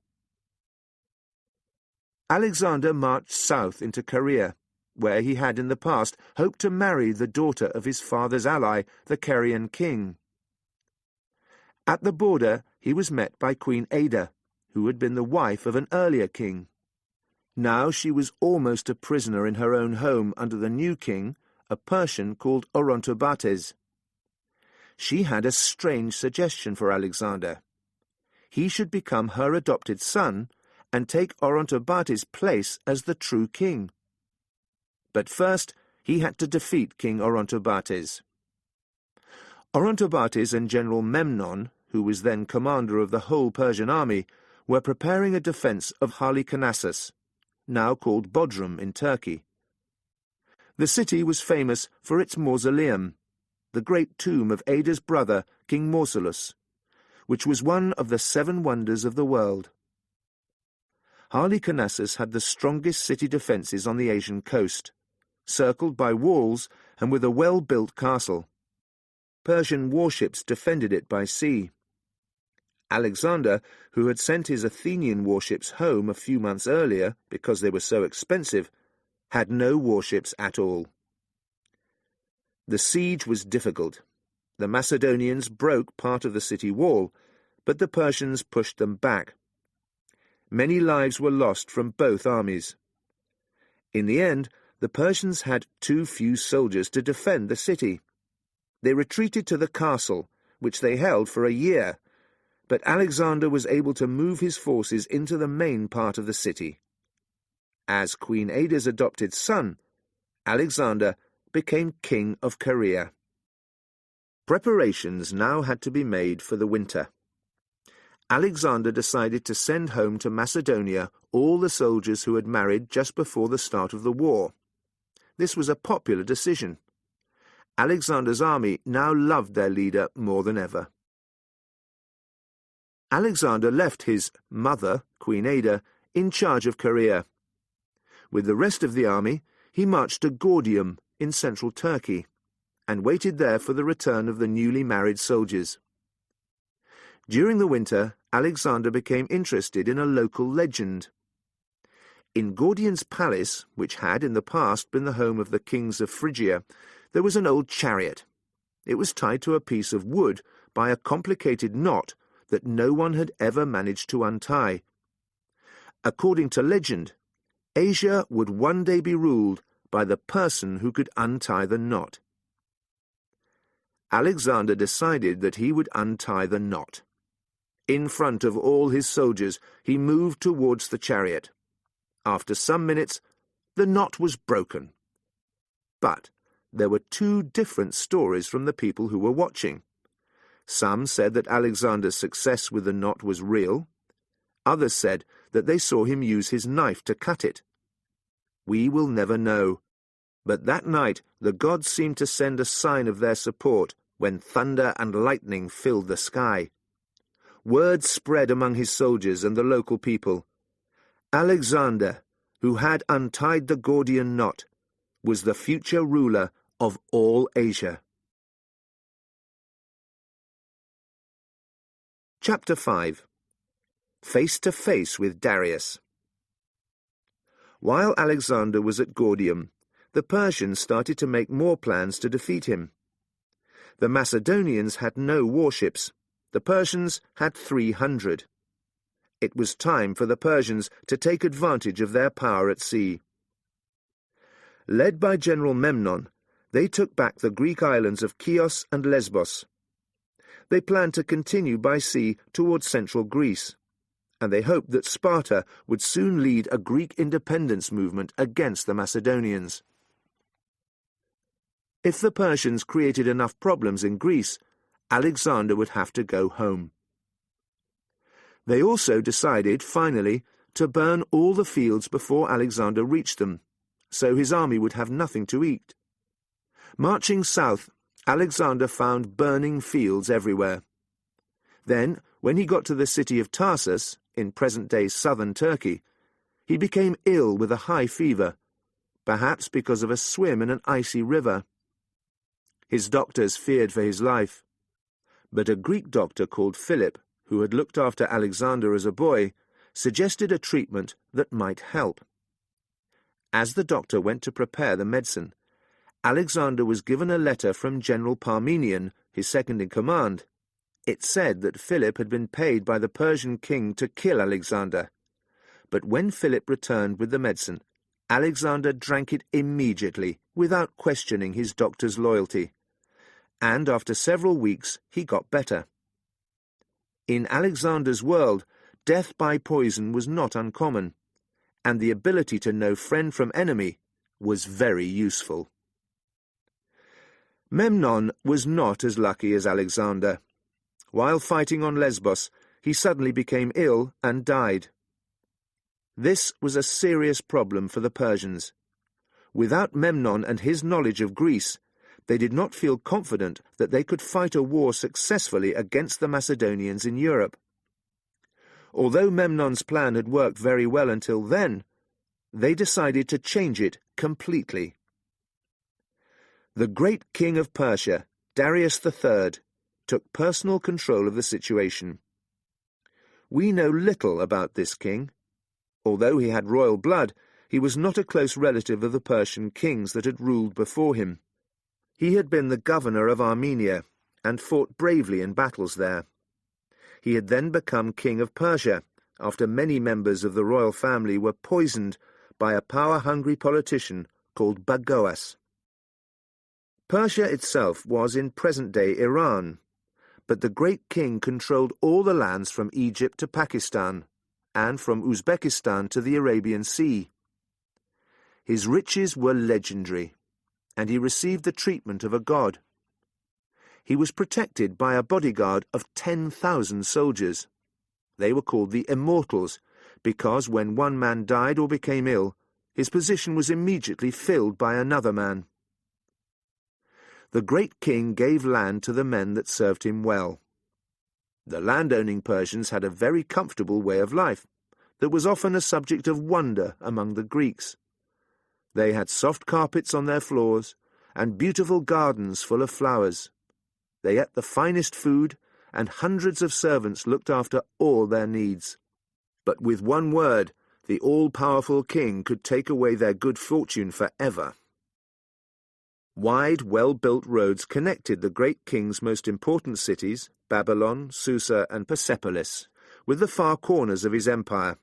Alexander marched south into Caria, where he had in the past hoped to marry the daughter of his father's ally, the Carian king. At the border he was met by Queen Ada, who had been the wife of an earlier king. Now she was almost a prisoner in her own home under the new king, a Persian called Orontobates. She had a strange suggestion for Alexander. He should become her adopted son and take Orontobates' place as the true king. But first he had to defeat King Orontobates. Orontobates and General Memnon who was then commander of the whole Persian army, were preparing a defence of Halicarnassus, now called Bodrum in Turkey. The city was famous for its mausoleum, the great tomb of Ada's brother, King Mausolus, which was one of the 7 wonders of the world. Halicarnassus had the strongest city defences on the Asian coast, circled by walls and with a well-built castle. Persian warships defended it by sea. Alexander, who had sent his Athenian warships home a few months earlier because they were so expensive, had no warships at all. The siege was difficult. The Macedonians broke part of the city wall, but the Persians pushed them back. Many lives were lost from both armies. In the end, the Persians had too few soldiers to defend the city. They retreated to the castle, which they held for a year, but Alexander was able to move his forces into the main part of the city. As Queen Ada's adopted son, Alexander became king of Caria. Preparations now had to be made for the winter. Alexander decided to send home to Macedonia all the soldiers who had married just before the start of the war. This was a popular decision. Alexander's army now loved their leader more than ever. Alexander left his mother, Queen Ada, in charge of Caria. With the rest of the army, he marched to Gordium in central Turkey, and waited there for the return of the newly married soldiers. During the winter, Alexander became interested in a local legend. In Gordian's palace, which had in the past been the home of the kings of Phrygia, there was an old chariot. It was tied to a piece of wood by a complicated knot that no one had ever managed to untie. According to legend, Asia would one day be ruled by the person who could untie the knot. Alexander decided that he would untie the knot. In front of all his soldiers, he moved towards the chariot. After some minutes, the knot was broken. But there were 2 different stories from the people who were watching. Some said that Alexander's success with the knot was real. Others said that they saw him use his knife to cut it. We will never know. But that night the gods seemed to send a sign of their support when thunder and lightning filled the sky. Word spread among his soldiers and the local people. Alexander, who had untied the Gordian knot, was the future ruler of all Asia. Chapter 5. Face to face with Darius. While Alexander was at Gordium, the Persians started to make more plans to defeat him. The Macedonians had no warships. The Persians had 300. It was time for the Persians to take advantage of their power at sea. Led by General Memnon, they took back the Greek islands of Chios and Lesbos. They planned to continue by sea towards central Greece, and they hoped that Sparta would soon lead a Greek independence movement against the Macedonians. If the Persians created enough problems in Greece, Alexander would have to go home. They also decided, finally, to burn all the fields before Alexander reached them, so his army would have nothing to eat. Marching south, Alexander found burning fields everywhere. Then, when he got to the city of Tarsus, in present-day southern Turkey, he became ill with a high fever, perhaps because of a swim in an icy river. His doctors feared for his life, but a Greek doctor called Philip, who had looked after Alexander as a boy, suggested a treatment that might help. As the doctor went to prepare the medicine, Alexander was given a letter from General Parmenion, his second-in-command. It said that Philip had been paid by the Persian king to kill Alexander. But when Philip returned with the medicine, Alexander drank it immediately, without questioning his doctor's loyalty. And after several weeks he got better. In Alexander's world, death by poison was not uncommon, and the ability to know friend from enemy was very useful. Memnon was not as lucky as Alexander. While fighting on Lesbos, he suddenly became ill and died. This was a serious problem for the Persians. Without Memnon and his knowledge of Greece, they did not feel confident that they could fight a war successfully against the Macedonians in Europe. Although Memnon's plan had worked very well until then, they decided to change it completely. The great king of Persia, Darius III, took personal control of the situation. We know little about this king. Although he had royal blood, he was not a close relative of the Persian kings that had ruled before him. He had been the governor of Armenia and fought bravely in battles there. He had then become king of Persia, after many members of the royal family were poisoned by a power-hungry politician called Bagoas. Persia itself was in present-day Iran, but the great king controlled all the lands from Egypt to Pakistan, and from Uzbekistan to the Arabian Sea. His riches were legendary, and he received the treatment of a god. He was protected by a bodyguard of 10,000 soldiers. They were called the Immortals, because when one man died or became ill, his position was immediately filled by another man. The great king gave land to the men that served him well. The landowning Persians had a very comfortable way of life that was often a subject of wonder among the Greeks. They had soft carpets on their floors and beautiful gardens full of flowers. They ate the finest food, and hundreds of servants looked after all their needs. But with one word, the all-powerful king could take away their good fortune forever. Wide, well-built roads connected the great king's most important cities, Babylon, Susa, and Persepolis, with the far corners of his empire.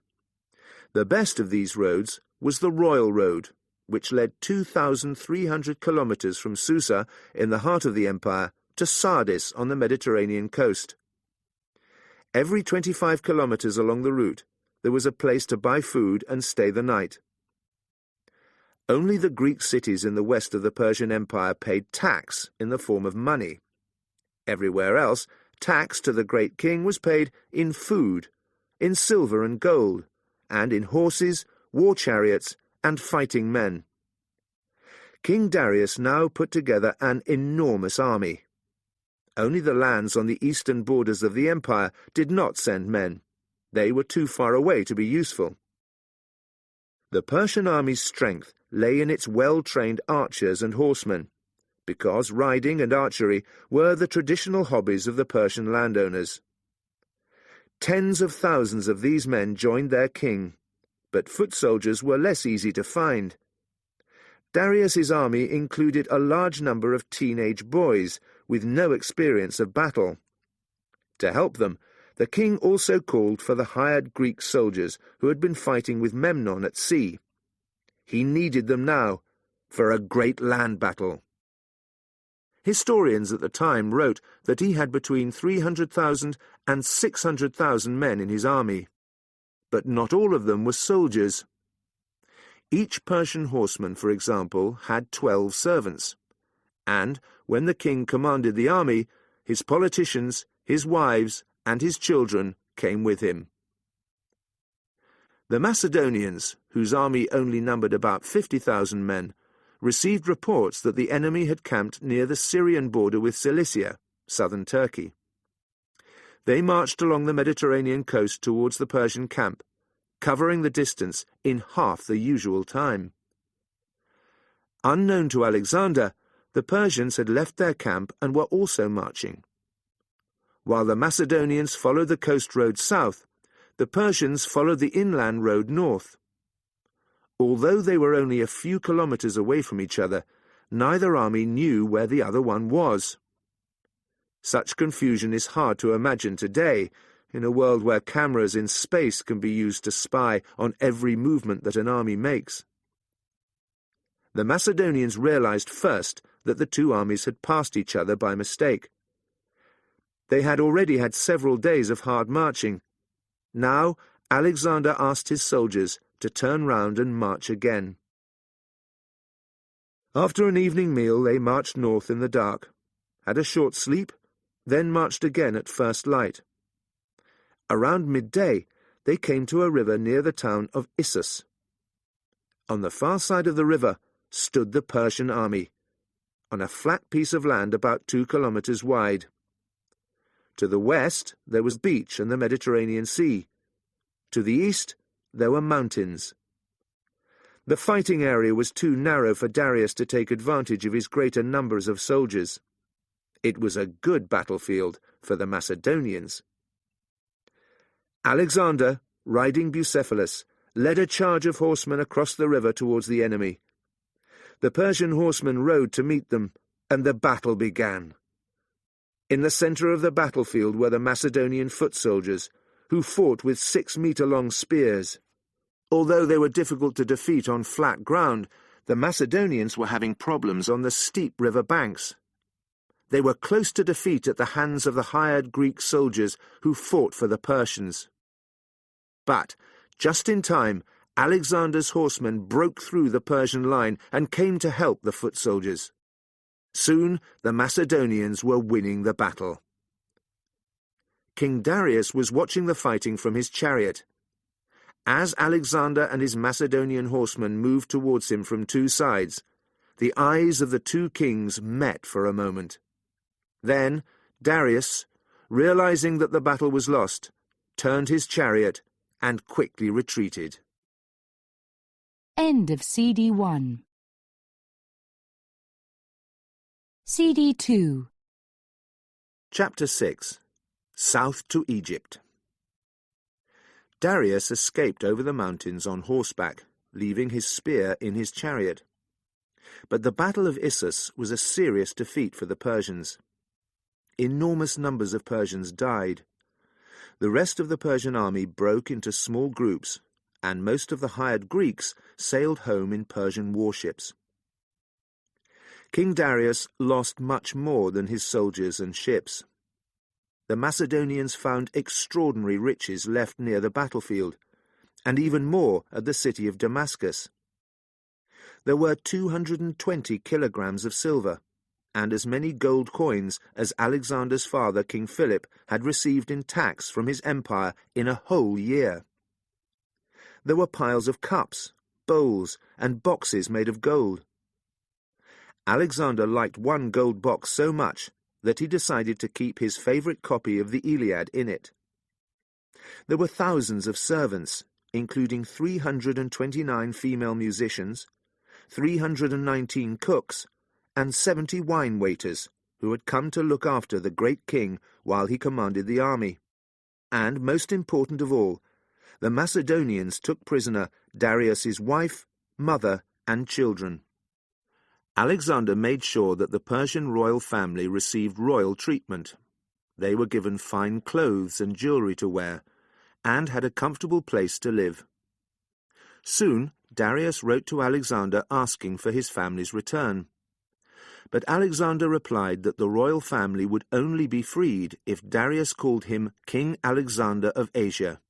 The best of these roads was the Royal Road, which led 2,300 kilometres from Susa, in the heart of the empire, to Sardis on the Mediterranean coast. Every 25 kilometres along the route, there was a place to buy food and stay the night. Only the Greek cities in the west of the Persian Empire paid tax in the form of money. Everywhere else, tax to the great king was paid in food, in silver and gold, and in horses, war chariots, and fighting men. King Darius now put together an enormous army. Only the lands on the eastern borders of the empire did not send men. They were too far away to be useful. The Persian army's strength lay in its well-trained archers and horsemen, because riding and archery were the traditional hobbies of the Persian landowners. Tens of thousands of these men joined their king, but foot soldiers were less easy to find. Darius's army included a large number of teenage boys with no experience of battle. To help them, the king also called for the hired Greek soldiers who had been fighting with Memnon at sea. He needed them now for a great land battle. Historians at the time wrote that he had between 300,000 and 600,000 men in his army, but not all of them were soldiers. Each Persian horseman, for example, had 12 servants, and when the king commanded the army, his politicians, his wives, and his children came with him. The Macedonians, whose army only numbered about 50,000 men, received reports that the enemy had camped near the Syrian border with Cilicia, southern Turkey. They marched along the Mediterranean coast towards the Persian camp, covering the distance in half the usual time. Unknown to Alexander, the Persians had left their camp and were also marching. While the Macedonians followed the coast road south, the Persians followed the inland road north. Although they were only a few kilometres away from each other, neither army knew where the other one was. Such confusion is hard to imagine today, in a world where cameras in space can be used to spy on every movement that an army makes. The Macedonians realized first that the two armies had passed each other by mistake. They had already had several days of hard marching. Now Alexander asked his soldiers to turn round and march again. After an evening meal, they marched north in the dark, had a short sleep, then marched again at first light. Around midday, they came to a river near the town of Issus. On the far side of the river stood the Persian army, on a flat piece of land about 2 kilometers wide. To the west there was beach and the Mediterranean Sea. To the east there were mountains. The fighting area was too narrow for Darius to take advantage of his greater numbers of soldiers. It was a good battlefield for the Macedonians. Alexander, riding Bucephalus, led a charge of horsemen across the river towards the enemy. The Persian horsemen rode to meet them, and the battle began. In the centre of the battlefield were the Macedonian foot soldiers, who fought with 6-metre-long spears. Although they were difficult to defeat on flat ground, the Macedonians were having problems on the steep river banks. They were close to defeat at the hands of the hired Greek soldiers who fought for the Persians. But, just in time, Alexander's horsemen broke through the Persian line and came to help the foot soldiers. Soon the Macedonians were winning the battle. King Darius was watching the fighting from his chariot. As Alexander and his Macedonian horsemen moved towards him from 2 sides, the eyes of the 2 kings met for a moment. Then Darius, realizing that the battle was lost, turned his chariot and quickly retreated. End of CD 1. CD 2. Chapter 6. South to Egypt. Darius escaped over the mountains on horseback, leaving his spear in his chariot. But the Battle of Issus was a serious defeat for the Persians. Enormous numbers of Persians died. The rest of the Persian army broke into small groups, and most of the hired Greeks sailed home in Persian warships. King Darius lost much more than his soldiers and ships. The Macedonians found extraordinary riches left near the battlefield, and even more at the city of Damascus. There were 220 kilograms of silver, and as many gold coins as Alexander's father, King Philip, had received in tax from his empire in a whole year. There were piles of cups, bowls, and boxes made of gold. Alexander liked one gold box so much that he decided to keep his favourite copy of the Iliad in it. There were thousands of servants, including 329 female musicians, 319 cooks, and 70 wine waiters, who had come to look after the great king while he commanded the army. And, most important of all, the Macedonians took prisoner Darius's wife, mother, and children. Alexander made sure that the Persian royal family received royal treatment. They were given fine clothes and jewellery to wear, and had a comfortable place to live. Soon Darius wrote to Alexander asking for his family's return. But Alexander replied that the royal family would only be freed if Darius called him King Alexander of Asia.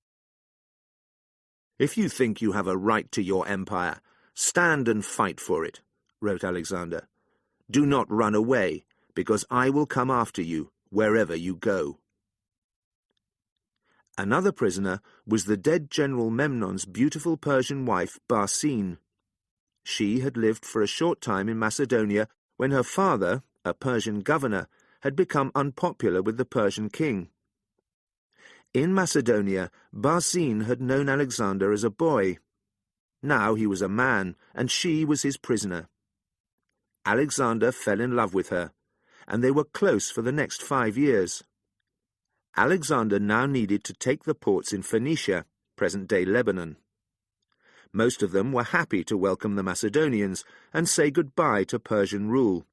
"If you think you have a right to your empire, stand and fight for it," wrote Alexander. "Do not run away, because I will come after you wherever you go." Another prisoner was the dead General Memnon's beautiful Persian wife, Barsine. She had lived for a short time in Macedonia when her father, a Persian governor, had become unpopular with the Persian king. In Macedonia, Barsine had known Alexander as a boy. Now he was a man, and she was his prisoner. Alexander fell in love with her, and they were close for the next 5 years. Alexander now needed to take the ports in Phoenicia, present-day Lebanon. Most of them were happy to welcome the Macedonians and say goodbye to Persian rule.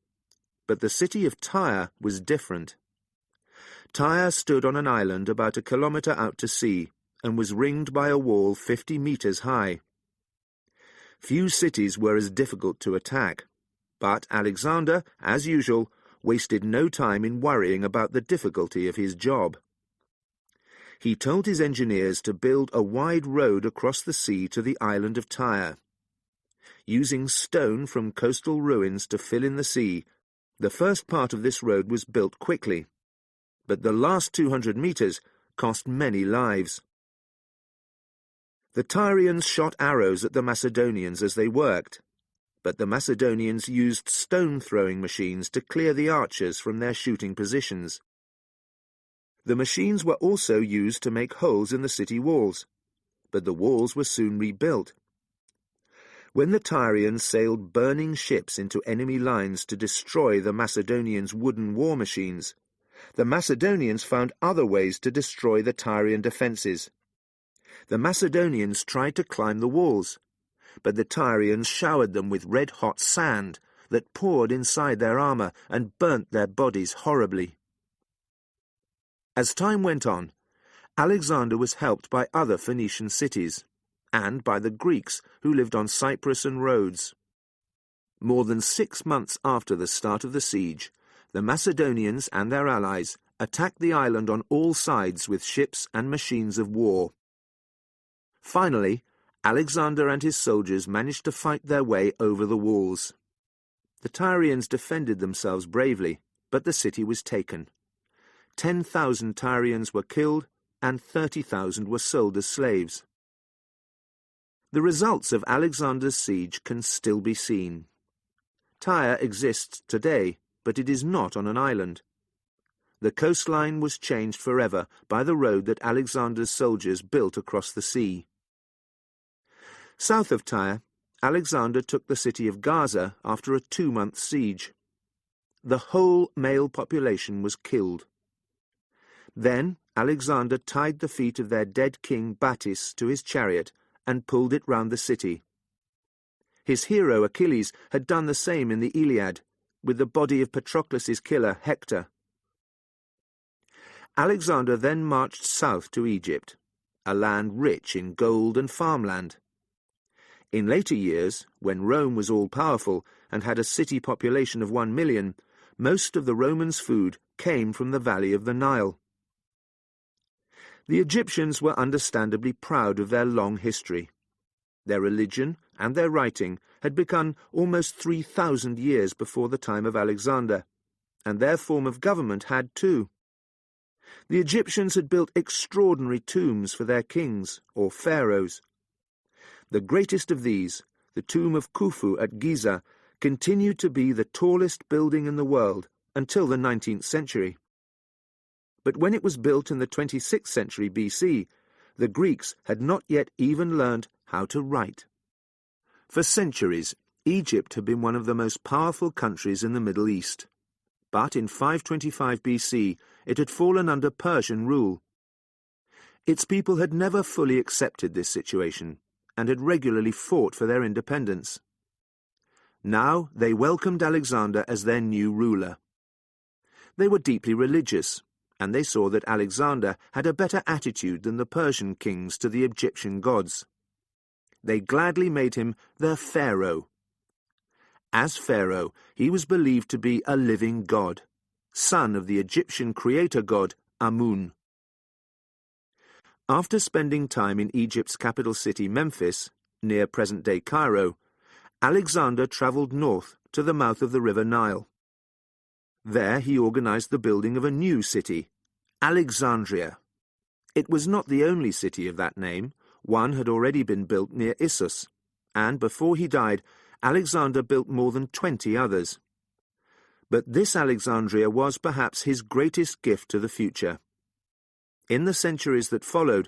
But the city of Tyre was different. Tyre stood on an island about 1 kilometre out to sea and was ringed by a wall 50 metres high. Few cities were as difficult to attack, but Alexander, as usual, wasted no time in worrying about the difficulty of his job. He told his engineers to build a wide road across the sea to the island of Tyre. Using stone from coastal ruins to fill in the sea, the first part of this road was built quickly. but the last 200 metres cost many lives. The Tyrians shot arrows at the Macedonians as they worked, but the Macedonians used stone-throwing machines to clear the archers from their shooting positions. The machines were also used to make holes in the city walls, but the walls were soon rebuilt. When the Tyrians sailed burning ships into enemy lines to destroy the Macedonians' wooden war machines, the Macedonians found other ways to destroy the Tyrian defences. The Macedonians tried to climb the walls, but the Tyrians showered them with red-hot sand that poured inside their armour and burnt their bodies horribly. As time went on, Alexander was helped by other Phoenician cities, and by the Greeks who lived on Cyprus and Rhodes. More than 6 months after the start of the siege, the Macedonians and their allies attacked the island on all sides with ships and machines of war. Finally, Alexander and his soldiers managed to fight their way over the walls. The Tyrians defended themselves bravely, but the city was taken. 10,000 Tyrians were killed, and 30,000 were sold as slaves. The results of Alexander's siege can still be seen. Tyre exists today, but it is not on an island. The coastline was changed forever by the road that Alexander's soldiers built across the sea. South of Tyre, Alexander took the city of Gaza after a 2-month siege. The whole male population was killed. Then Alexander tied the feet of their dead king Battis to his chariot and pulled it round the city. His hero Achilles had done the same in the Iliad, with the body of Patroclus's killer Hector. Alexander then marched south to Egypt, a land rich in gold and farmland. In later years, when Rome was all-powerful and had a city population of 1 million, most of the Romans' food came from the valley of the Nile. The Egyptians were understandably proud of their long history. Their religion and their writing had begun almost 3,000 years before the time of Alexander, and their form of government had too. The Egyptians had built extraordinary tombs for their kings, or pharaohs. The greatest of these, the tomb of Khufu at Giza, continued to be the tallest building in the world until the 19th century. But when it was built in the 26th century BC, the Greeks had not yet even learned how to write. For centuries, Egypt had been one of the most powerful countries in the Middle East. But in 525 BC, it had fallen under Persian rule. Its people had never fully accepted this situation, and had regularly fought for their independence. Now they welcomed Alexander as their new ruler. They were deeply religious, and they saw that Alexander had a better attitude than the Persian kings to the Egyptian gods. They gladly made him their pharaoh. As pharaoh, he was believed to be a living god, son of the Egyptian creator god Amun. After spending time in Egypt's capital city Memphis, near present-day Cairo, Alexander travelled north to the mouth of the river Nile. There he organized the building of a new city, Alexandria. It was not the only city of that name. One had already been built near Issus, and before he died, Alexander built more than 20 others. But this Alexandria was perhaps his greatest gift to the future. In the centuries that followed,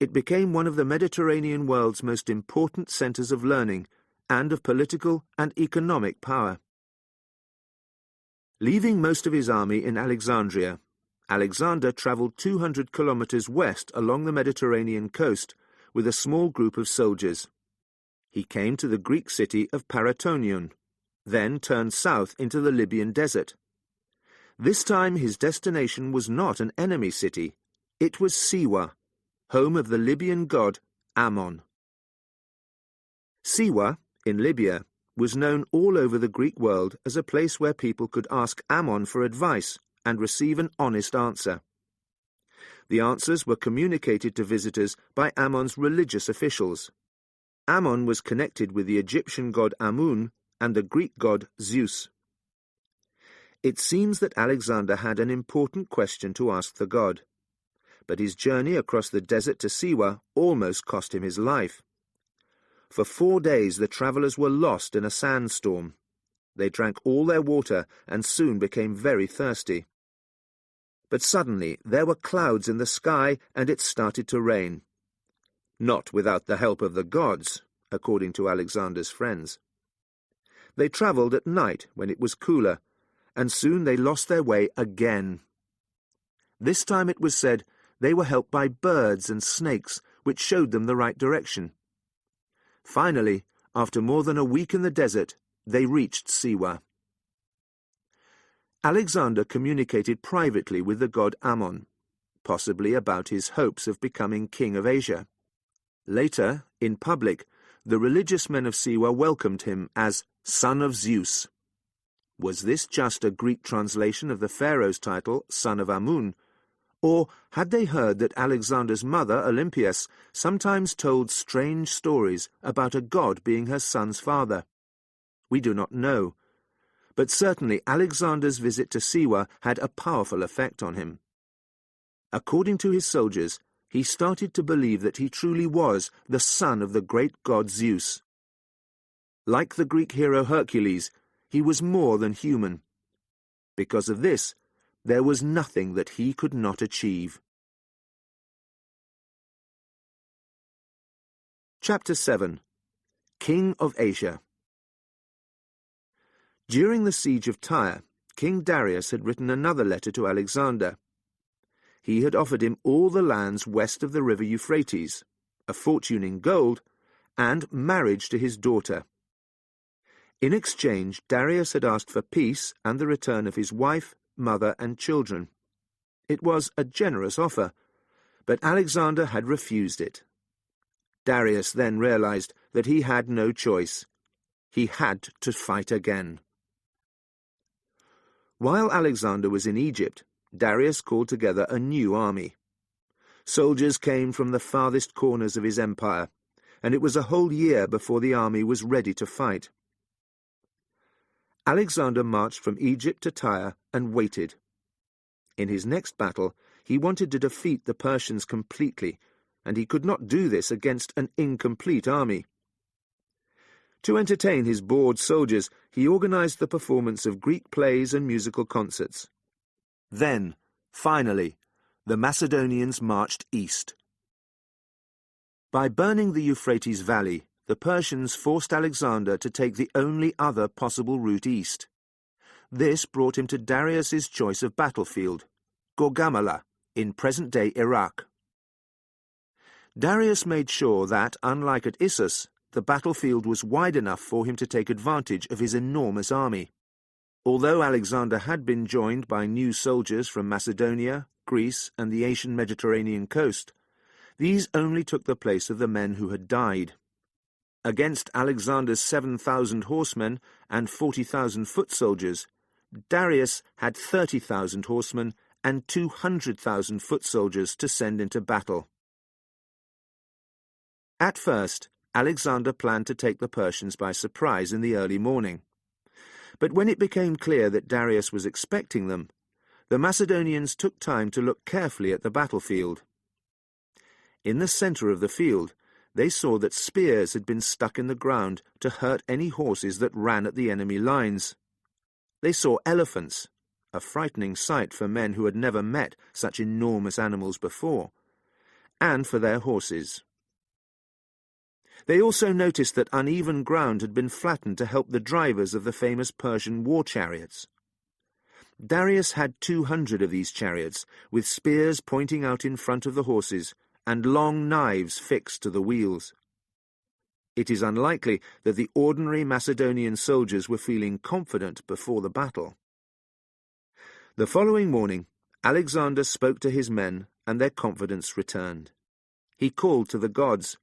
it became one of the Mediterranean world's most important centres of learning and of political and economic power. Leaving most of his army in Alexandria, Alexander travelled 200 kilometres west along the Mediterranean coast with a small group of soldiers. He came to the Greek city of Paratonion, then turned south into the Libyan desert. This time his destination was not an enemy city. It was Siwa, home of the Libyan god Ammon. Siwa, in Libya, was known all over the Greek world as a place where people could ask Ammon for advice and receive an honest answer. The answers were communicated to visitors by Ammon's religious officials. Ammon was connected with the Egyptian god Amun and the Greek god Zeus. It seems that Alexander had an important question to ask the god, but his journey across the desert to Siwa almost cost him his life. For 4 days the travellers were lost in a sandstorm. They drank all their water and soon became very thirsty. But suddenly there were clouds in the sky and it started to rain. Not without the help of the gods, according to Alexander's friends. They travelled at night when it was cooler, and soon they lost their way again. This time it was said they were helped by birds and snakes, which showed them the right direction. Finally, after more than a week in the desert, they reached Siwa. Alexander communicated privately with the god Ammon, possibly about his hopes of becoming king of Asia. Later, in public, the religious men of Siwa welcomed him as son of Zeus. Was this just a Greek translation of the pharaoh's title, son of Amun, or had they heard that Alexander's mother, Olympias, sometimes told strange stories about a god being her son's father? We do not know, but certainly Alexander's visit to Siwa had a powerful effect on him. According to his soldiers, he started to believe that he truly was the son of the great god Zeus. Like the Greek hero Hercules, he was more than human. Because of this, there was nothing that he could not achieve. Chapter 7. King of Asia. During the siege of Tyre, King Darius had written another letter to Alexander. He had offered him all the lands west of the river Euphrates, a fortune in gold, and marriage to his daughter. In exchange, Darius had asked for peace and the return of his wife, mother, and children. It was a generous offer, but Alexander had refused it. Darius then realized that he had no choice. He had to fight again. While Alexander was in Egypt, Darius called together a new army. Soldiers came from the farthest corners of his empire, and it was a whole year before the army was ready to fight. Alexander marched from Egypt to Tyre and waited. In his next battle, he wanted to defeat the Persians completely, and he could not do this against an incomplete army. To entertain his bored soldiers, he organized the performance of Greek plays and musical concerts. Then, finally, the Macedonians marched east. By burning the Euphrates Valley, the Persians forced Alexander to take the only other possible route east. This brought him to Darius's choice of battlefield, Gaugamela, in present-day Iraq. Darius made sure that, unlike at Issus, the battlefield was wide enough for him to take advantage of his enormous army. Although Alexander had been joined by new soldiers from Macedonia, Greece, and the Asian Mediterranean coast, these only took the place of the men who had died. Against Alexander's 7,000 horsemen and 40,000 foot soldiers, Darius had 30,000 horsemen and 200,000 foot soldiers to send into battle. At first, Alexander planned to take the Persians by surprise in the early morning. But when it became clear that Darius was expecting them, the Macedonians took time to look carefully at the battlefield. In the centre of the field, they saw that spears had been stuck in the ground to hurt any horses that ran at the enemy lines. They saw elephants, a frightening sight for men who had never met such enormous animals before, and for their horses. They also noticed that uneven ground had been flattened to help the drivers of the famous Persian war chariots. Darius had 200 of these chariots, with spears pointing out in front of the horses and long knives fixed to the wheels. It is unlikely that the ordinary Macedonian soldiers were feeling confident before the battle. The following morning, Alexander spoke to his men, and their confidence returned. He called to the gods,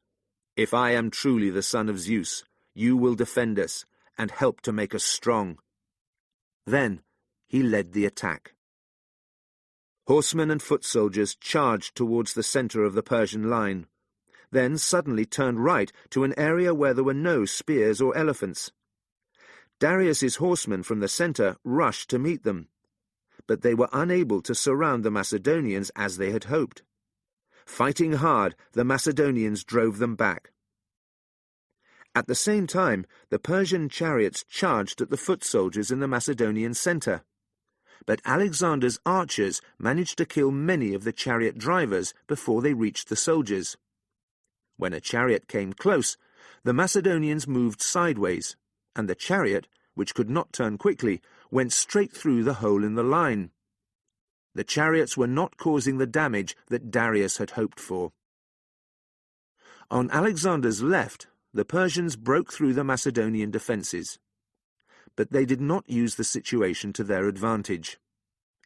"If I am truly the son of Zeus, you will defend us and help to make us strong." Then he led the attack. Horsemen and foot soldiers charged towards the centre of the Persian line, then suddenly turned right to an area where there were no spears or elephants. Darius's horsemen from the centre rushed to meet them, but they were unable to surround the Macedonians as they had hoped. Fighting hard, the Macedonians drove them back. At the same time, the Persian chariots charged at the foot soldiers in the Macedonian centre, but Alexander's archers managed to kill many of the chariot drivers before they reached the soldiers. When a chariot came close, the Macedonians moved sideways, and the chariot, which could not turn quickly, went straight through the hole in the line. The chariots were not causing the damage that Darius had hoped for. On Alexander's left, the Persians broke through the Macedonian defences, but they did not use the situation to their advantage.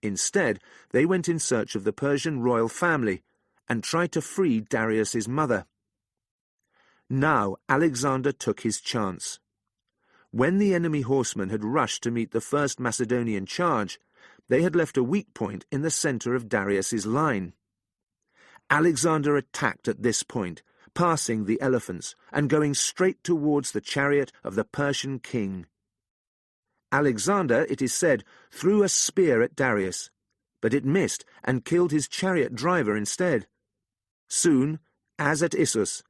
Instead, they went in search of the Persian royal family and tried to free Darius's mother. Now Alexander took his chance. When the enemy horsemen had rushed to meet the first Macedonian charge, they had left a weak point in the centre of Darius's line. Alexander attacked at this point, passing the elephants and going straight towards the chariot of the Persian king. Alexander, it is said, threw a spear at Darius, but it missed and killed his chariot driver instead. Soon, as at Issus,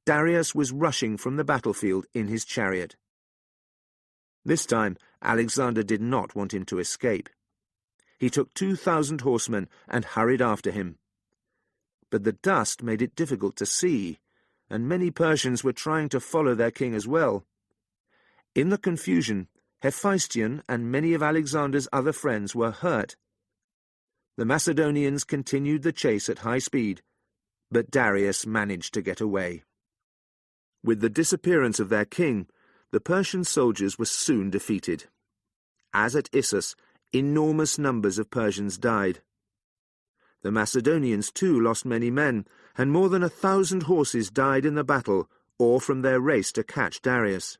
Darius was rushing from the battlefield in his chariot. This time, Alexander did not want him to escape. He took 2,000 horsemen and hurried after him. But the dust made it difficult to see, and many Persians were trying to follow their king as well. In the confusion, Hephaestion and many of Alexander's other friends were hurt. The Macedonians continued the chase at high speed, but Darius managed to get away. With the disappearance of their king, the Persian soldiers were soon defeated. As at Issus, enormous numbers of Persians died. The Macedonians too lost many men, and more than 1,000 horses died in the battle or from their race to catch Darius.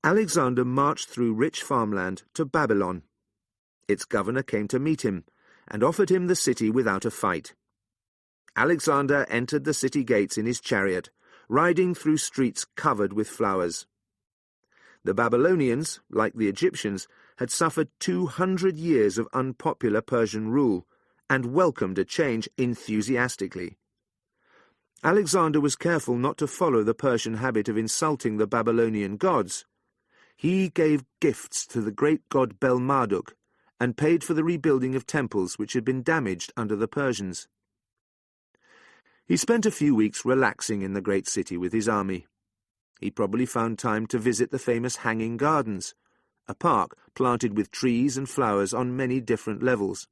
Alexander marched through rich farmland to Babylon. Its governor came to meet him and offered him the city without a fight. Alexander entered the city gates in his chariot, riding through streets covered with flowers. The Babylonians, like the Egyptians, had suffered 200 years of unpopular Persian rule and welcomed a change enthusiastically. Alexander was careful not to follow the Persian habit of insulting the Babylonian gods. He gave gifts to the great god Bel-Marduk and paid for the rebuilding of temples which had been damaged under the Persians. He spent a few weeks relaxing in the great city with his army. He probably found time to visit the famous Hanging Gardens, a park planted with trees and flowers on many different levels.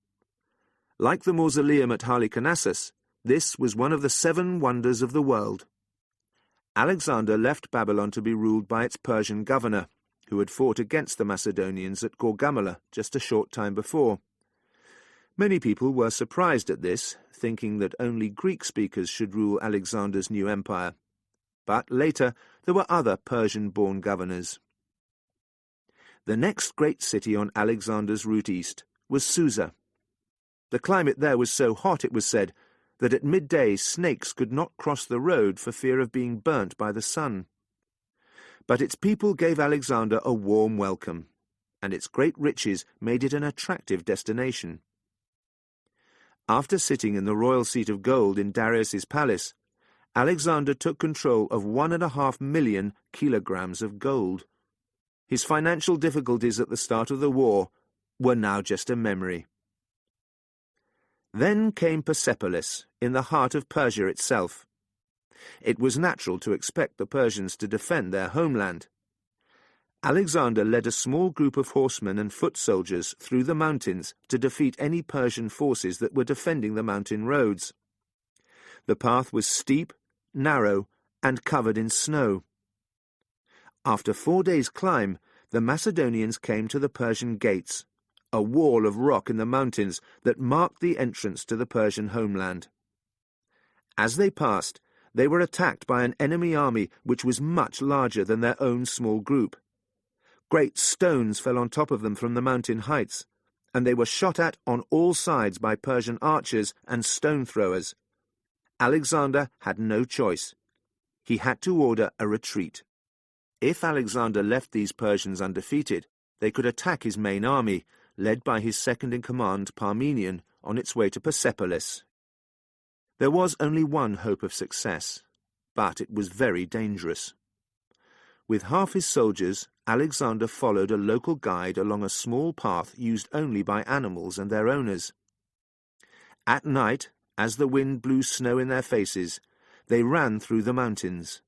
Like the mausoleum at Halicarnassus, this was one of the 7 wonders of the world. Alexander left Babylon to be ruled by its Persian governor, who had fought against the Macedonians at Gorgamala just a short time before. Many people were surprised at this, thinking that only Greek speakers should rule Alexander's new empire. But later there were other Persian-born governors. The next great city on Alexander's route east was Susa. The climate there was so hot, it was said, that at midday snakes could not cross the road for fear of being burnt by the sun. But its people gave Alexander a warm welcome, and its great riches made it an attractive destination. After sitting in the royal seat of gold in Darius's palace, Alexander took control of 1.5 million kilograms of gold. His financial difficulties at the start of the war were now just a memory. Then came Bucephalus, in the heart of Persia itself. It was natural to expect the Persians to defend their homeland. Alexander led a small group of horsemen and foot soldiers through the mountains to defeat any Persian forces that were defending the mountain roads. The path was steep, narrow, and covered in snow. After 4 days' climb, the Macedonians came to the Persian gates, a wall of rock in the mountains that marked the entrance to the Persian homeland. As they passed, they were attacked by an enemy army which was much larger than their own small group. Great stones fell on top of them from the mountain heights, and they were shot at on all sides by Persian archers and stone throwers. Alexander had no choice. He had to order a retreat. If Alexander left these Persians undefeated, they could attack his main army, led by his second-in-command Parmenion, on its way to Bucephalus. There was only one hope of success, but it was very dangerous. With half his soldiers, Alexander followed a local guide along a small path used only by animals and their owners. At night, as the wind blew snow in their faces, they ran through the mountains.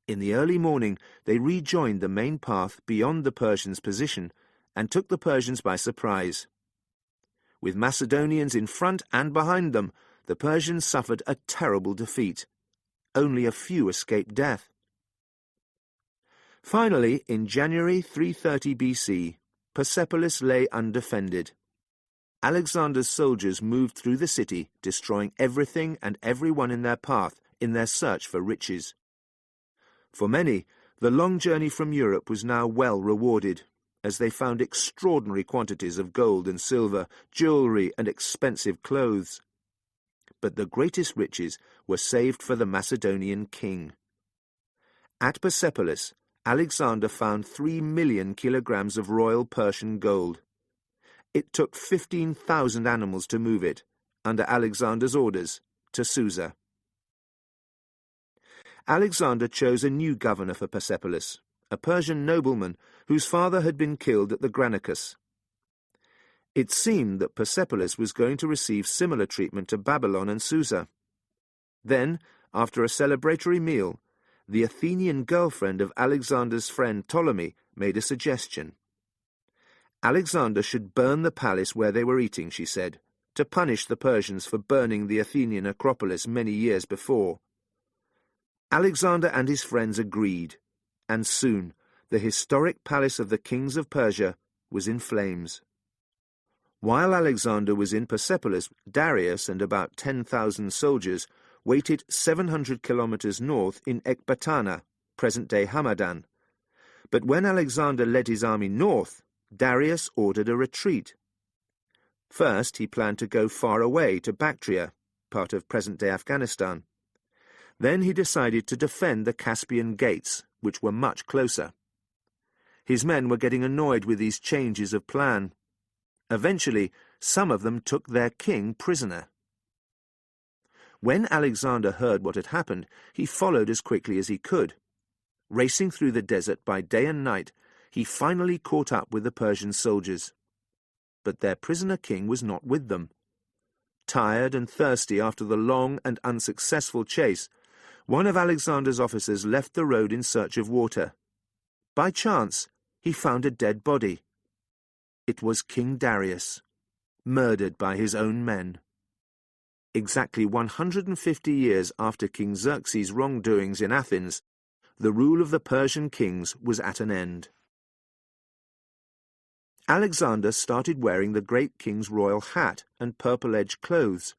In the early morning, they rejoined the main path beyond the Persians' position and took the Persians by surprise. With Macedonians in front and behind them, the Persians suffered a terrible defeat. Only a few escaped death. Finally, in January 330 BC, Bucephalus lay undefended. Alexander's soldiers moved through the city, destroying everything and everyone in their path in their search for riches. For many, the long journey from Europe was now well rewarded, as they found extraordinary quantities of gold and silver, jewellery and expensive clothes. But the greatest riches were saved for the Macedonian king. At Bucephalus, Alexander found 3 million kilograms of royal Persian gold. It took 15,000 animals to move it, under Alexander's orders, to Susa. Alexander chose a new governor for Bucephalus, a Persian nobleman whose father had been killed at the Granicus. It seemed that Bucephalus was going to receive similar treatment to Babylon and Susa. Then, after a celebratory meal, the Athenian girlfriend of Alexander's friend Ptolemy made a suggestion. Alexander should burn the palace where they were eating, she said, to punish the Persians for burning the Athenian Acropolis many years before. Alexander and his friends agreed, and soon the historic palace of the kings of Persia was in flames. While Alexander was in Bucephalus, Darius and about 10,000 soldiers waited 700 kilometers north in Ecbatana, present-day Hamadan. But when Alexander led his army north, Darius ordered a retreat. First, he planned to go far away to Bactria, part of present-day Afghanistan. Then he decided to defend the Caspian gates, which were much closer. His men were getting annoyed with these changes of plan. Eventually, some of them took their king prisoner. When Alexander heard what had happened, he followed as quickly as he could. Racing through the desert by day and night, he finally caught up with the Persian soldiers. But their prisoner king was not with them. Tired and thirsty after the long and unsuccessful chase, one of Alexander's officers left the road in search of water. By chance, he found a dead body. It was King Darius, murdered by his own men. Exactly 150 years after King Xerxes' wrongdoings in Athens, the rule of the Persian kings was at an end. Alexander started wearing the great king's royal hat and purple-edged clothes,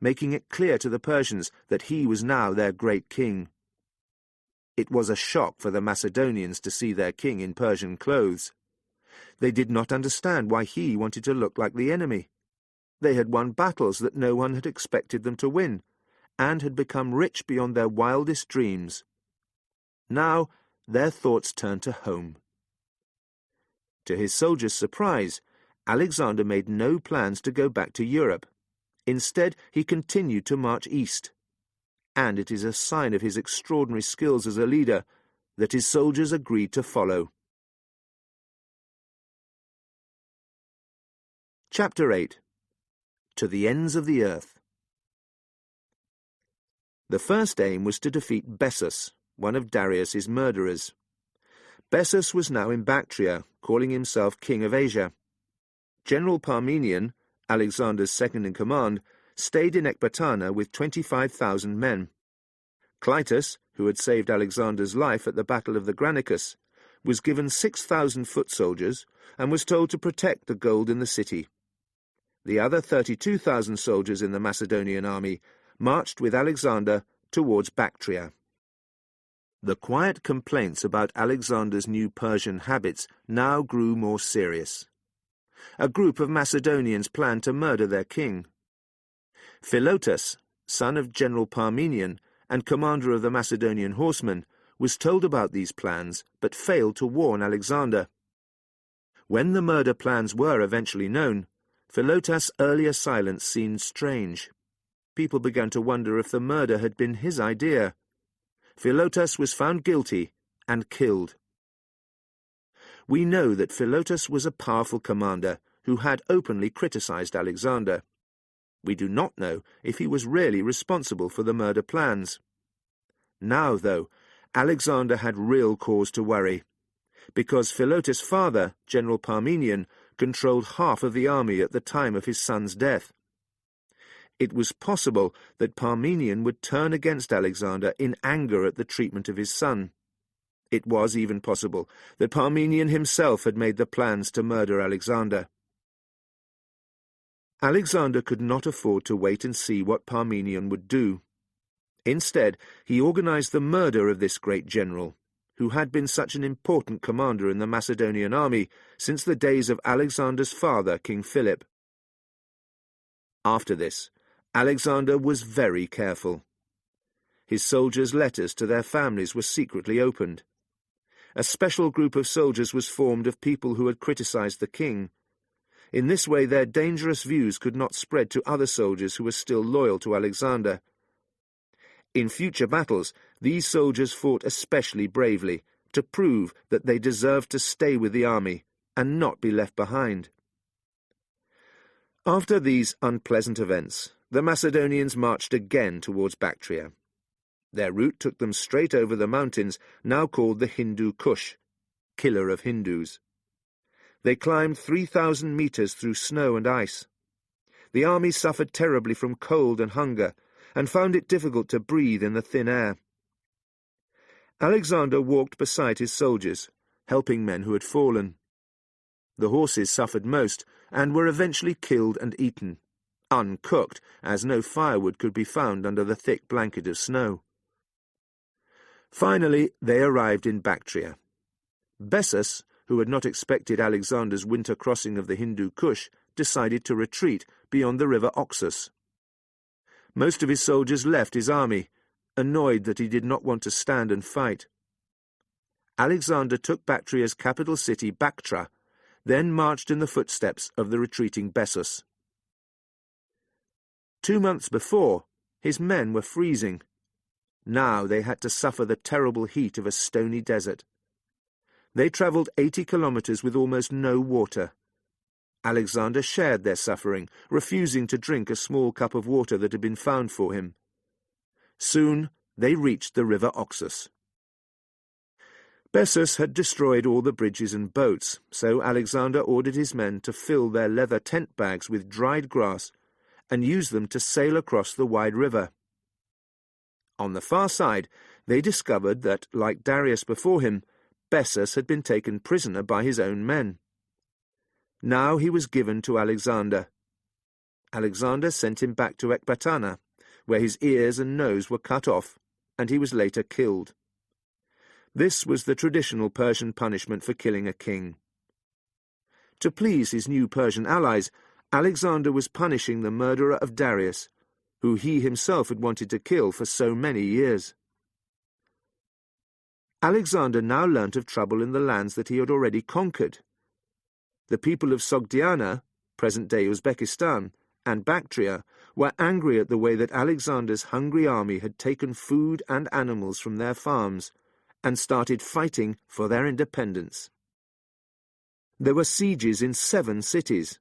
making it clear to the Persians that he was now their great king. It was a shock for the Macedonians to see their king in Persian clothes. They did not understand why he wanted to look like the enemy. They had won battles that no one had expected them to win, and had become rich beyond their wildest dreams. Now their thoughts turned to home. To his soldiers' surprise, Alexander made no plans to go back to Europe. Instead, he continued to march east. And it is a sign of his extraordinary skills as a leader that his soldiers agreed to follow. Chapter 8. To the ends of the earth. The first aim was to defeat Bessus, one of Darius's murderers. Bessus was now in Bactria, calling himself king of Asia. General Parmenion, Alexander's second-in-command, stayed in Ecbatana with 25,000 men. Clytus, who had saved Alexander's life at the Battle of the Granicus, was given 6,000 foot soldiers and was told to protect the gold in the city. The other 32,000 soldiers in the Macedonian army marched with Alexander towards Bactria. The quiet complaints about Alexander's new Persian habits now grew more serious. A group of Macedonians planned to murder their king. Philotas, son of General Parmenion and commander of the Macedonian horsemen, was told about these plans but failed to warn Alexander. When the murder plans were eventually known, Philotas' earlier silence seemed strange. People began to wonder if the murder had been his idea. Philotas was found guilty and killed. We know that Philotas was a powerful commander who had openly criticized Alexander. We do not know if he was really responsible for the murder plans. Now, though, Alexander had real cause to worry, because Philotas' father, General Parmenion, controlled half of the army at the time of his son's death. It was possible that Parmenion would turn against Alexander in anger at the treatment of his son. It was even possible that Parmenion himself had made the plans to murder Alexander. Alexander could not afford to wait and see what Parmenion would do. Instead, he organized the murder of this great general, who had been such an important commander in the Macedonian army since the days of Alexander's father, King Philip. After this, Alexander was very careful. His soldiers' letters to their families were secretly opened. A special group of soldiers was formed of people who had criticized the king. In this way, their dangerous views could not spread to other soldiers who were still loyal to Alexander. In future battles, these soldiers fought especially bravely, to prove that they deserved to stay with the army and not be left behind. After these unpleasant events, the Macedonians marched again towards Bactria. Their route took them straight over the mountains now called the Hindu Kush, killer of Hindus. They climbed 3,000 meters through snow and ice. The army suffered terribly from cold and hunger, and found it difficult to breathe in the thin air. Alexander walked beside his soldiers, helping men who had fallen. The horses suffered most, and were eventually killed and eaten, uncooked, as no firewood could be found under the thick blanket of snow. Finally, they arrived in Bactria. Bessus, who had not expected Alexander's winter crossing of the Hindu Kush, decided to retreat beyond the river Oxus. Most of his soldiers left his army, annoyed that he did not want to stand and fight. Alexander took Bactria's capital city, Bactra, then marched in the footsteps of the retreating Bessus. 2 months before, his men were freezing. Now they had to suffer the terrible heat of a stony desert. They travelled 80 kilometres with almost no water. Alexander shared their suffering, refusing to drink a small cup of water that had been found for him. Soon they reached the river Oxus. Bessus had destroyed all the bridges and boats, so Alexander ordered his men to fill their leather tent bags with dried grass and use them to sail across the wide river. On the far side, they discovered that, like Darius before him, Bessus had been taken prisoner by his own men. Now he was given to Alexander. Alexander sent him back to Ecbatana, where his ears and nose were cut off, and he was later killed. This was the traditional Persian punishment for killing a king. To please his new Persian allies, Alexander was punishing the murderer of Darius, who he himself had wanted to kill for so many years. Alexander now learnt of trouble in the lands that he had already conquered. The people of Sogdiana, present-day Uzbekistan, and Bactria were angry at the way that Alexander's hungry army had taken food and animals from their farms and started fighting for their independence. There were sieges in 7 cities.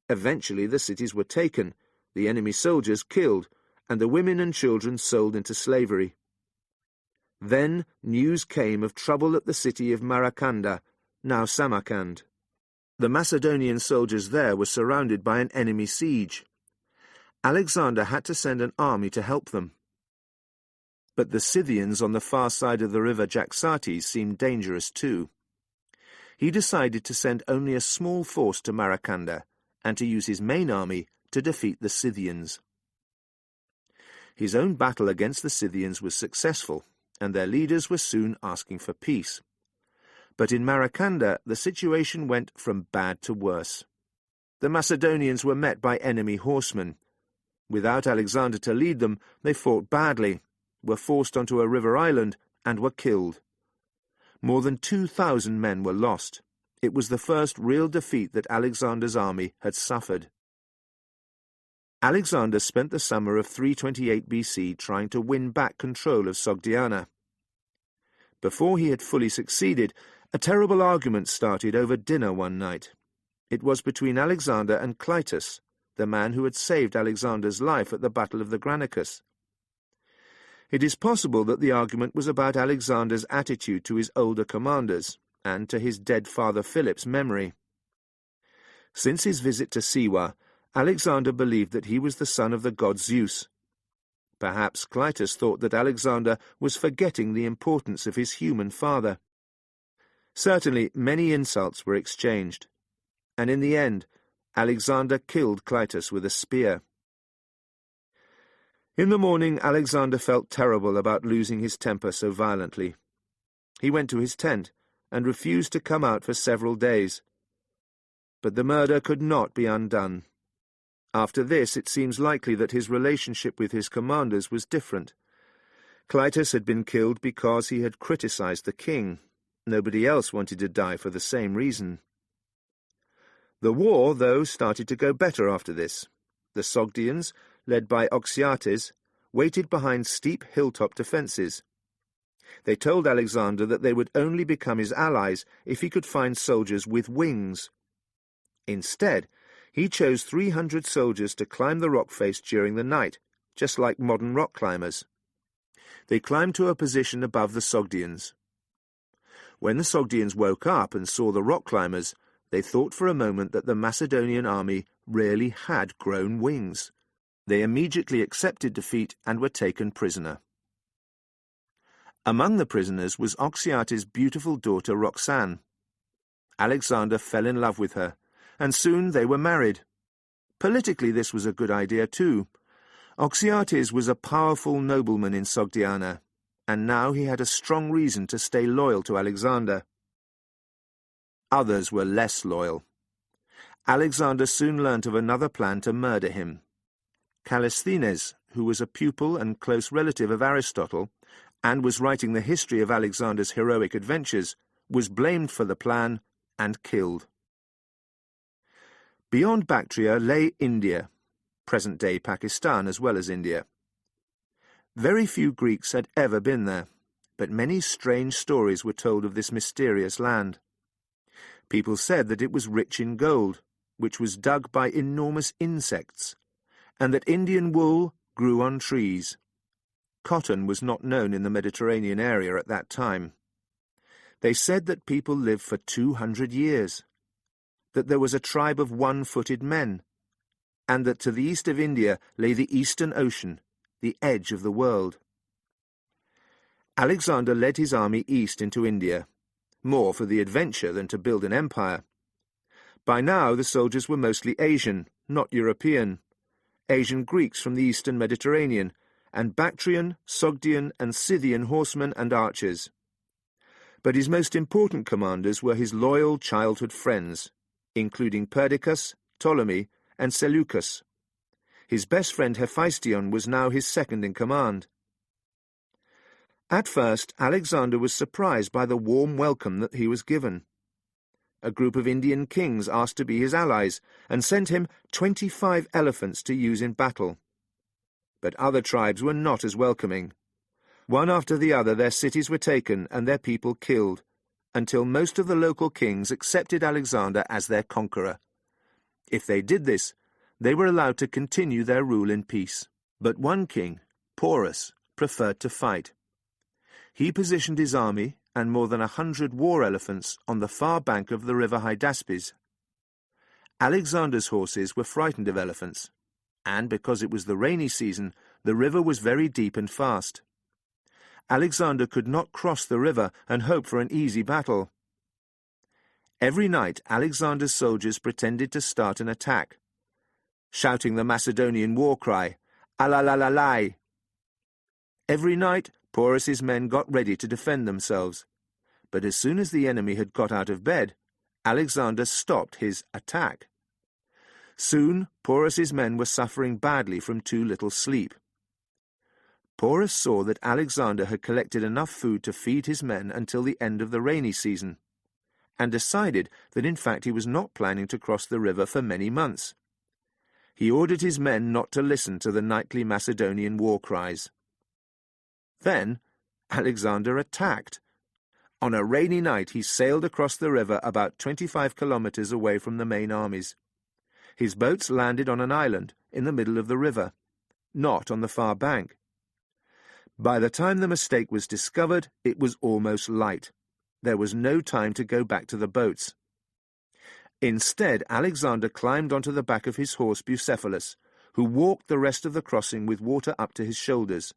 Eventually the cities were taken, the enemy soldiers killed, and the women and children sold into slavery. Then news came of trouble at the city of Marakanda, now Samarkand. The Macedonian soldiers there were surrounded by an enemy siege. Alexander had to send an army to help them. But the Scythians on the far side of the river Jaxartes seemed dangerous too. He decided to send only a small force to Marakanda and to use his main army to defeat the Scythians. His own battle against the Scythians was successful, and their leaders were soon asking for peace. But in Marakanda, the situation went from bad to worse. The Macedonians were met by enemy horsemen. Without Alexander to lead them, they fought badly, were forced onto a river island, and were killed. More than 2,000 men were lost. It was the first real defeat that Alexander's army had suffered. Alexander spent the summer of 328 BC trying to win back control of Sogdiana. Before he had fully succeeded, a terrible argument started over dinner one night. It was between Alexander and Clytus, the man who had saved Alexander's life at the Battle of the Granicus. It is possible that the argument was about Alexander's attitude to his older commanders, and to his dead father Philip's memory. Since his visit to Siwa, Alexander believed that he was the son of the god Zeus. Perhaps Clytus thought that Alexander was forgetting the importance of his human father. Certainly many insults were exchanged, and in the end Alexander killed Clytus with a spear. In the morning Alexander felt terrible about losing his temper so violently. He went to his tent and refused to come out for several days. But the murder could not be undone. After this, it seems likely that his relationship with his commanders was different. Clytus had been killed because he had criticized the king. Nobody else wanted to die for the same reason. The war, though, started to go better after this. The Sogdians, led by Oxyates, waited behind steep hilltop defences. They told Alexander that they would only become his allies if he could find soldiers with wings. Instead, he chose 300 soldiers to climb the rock face during the night, just like modern rock climbers. They climbed to a position above the Sogdians. When the Sogdians woke up and saw the rock climbers, they thought for a moment that the Macedonian army really had grown wings. They immediately accepted defeat and were taken prisoner. Among the prisoners was Oxyates' beautiful daughter Roxanne. Alexander fell in love with her, and soon they were married. Politically this was a good idea too. Oxyates was a powerful nobleman in Sogdiana, and now he had a strong reason to stay loyal to Alexander. Others were less loyal. Alexander soon learnt of another plan to murder him. Callisthenes, who was a pupil and close relative of Aristotle, and was writing the history of Alexander's heroic adventures, was blamed for the plan and killed. Beyond Bactria lay India, present-day Pakistan as well as India. Very few Greeks had ever been there, but many strange stories were told of this mysterious land. People said that it was rich in gold, which was dug by enormous insects, and that Indian wool grew on trees. Cotton was not known in the Mediterranean area at that time. They said that people lived for 200 years, that there was a tribe of one-footed men, and that to the east of India lay the Eastern Ocean, the edge of the world. Alexander led his army east into India, more for the adventure than to build an empire. By now the soldiers were mostly Asian, not European. Asian Greeks from the eastern Mediterranean, and Bactrian, Sogdian and Scythian horsemen and archers. But his most important commanders were his loyal childhood friends, including Perdiccas, Ptolemy, and Seleucus. His best friend Hephaestion was now his second in command. At first, Alexander was surprised by the warm welcome that he was given. A group of Indian kings asked to be his allies and sent him 25 elephants to use in battle. But other tribes were not as welcoming. One after the other their cities were taken and their people killed, until most of the local kings accepted Alexander as their conqueror. If they did this, they were allowed to continue their rule in peace. But one king, Porus, preferred to fight. He positioned his army and more than 100 war elephants on the far bank of the river Hydaspes. Alexander's horses were frightened of elephants, and because it was the rainy season, the river was very deep and fast. Alexander could not cross the river and hope for an easy battle. Every night Alexander's soldiers pretended to start an attack, shouting the Macedonian war cry, "Alalalai!" Every night Porus's men got ready to defend themselves, but as soon as the enemy had got out of bed, Alexander stopped his attack. Soon Porus's men were suffering badly from too little sleep. Porus saw that Alexander had collected enough food to feed his men until the end of the rainy season, and decided that in fact he was not planning to cross the river for many months. He ordered his men not to listen to the nightly Macedonian war cries. Then Alexander attacked. On a rainy night he sailed across the river about 25 kilometers away from the main armies. His boats landed on an island in the middle of the river, not on the far bank. By the time the mistake was discovered, it was almost light. There was no time to go back to the boats. Instead, Alexander climbed onto the back of his horse Bucephalus, who walked the rest of the crossing with water up to his shoulders.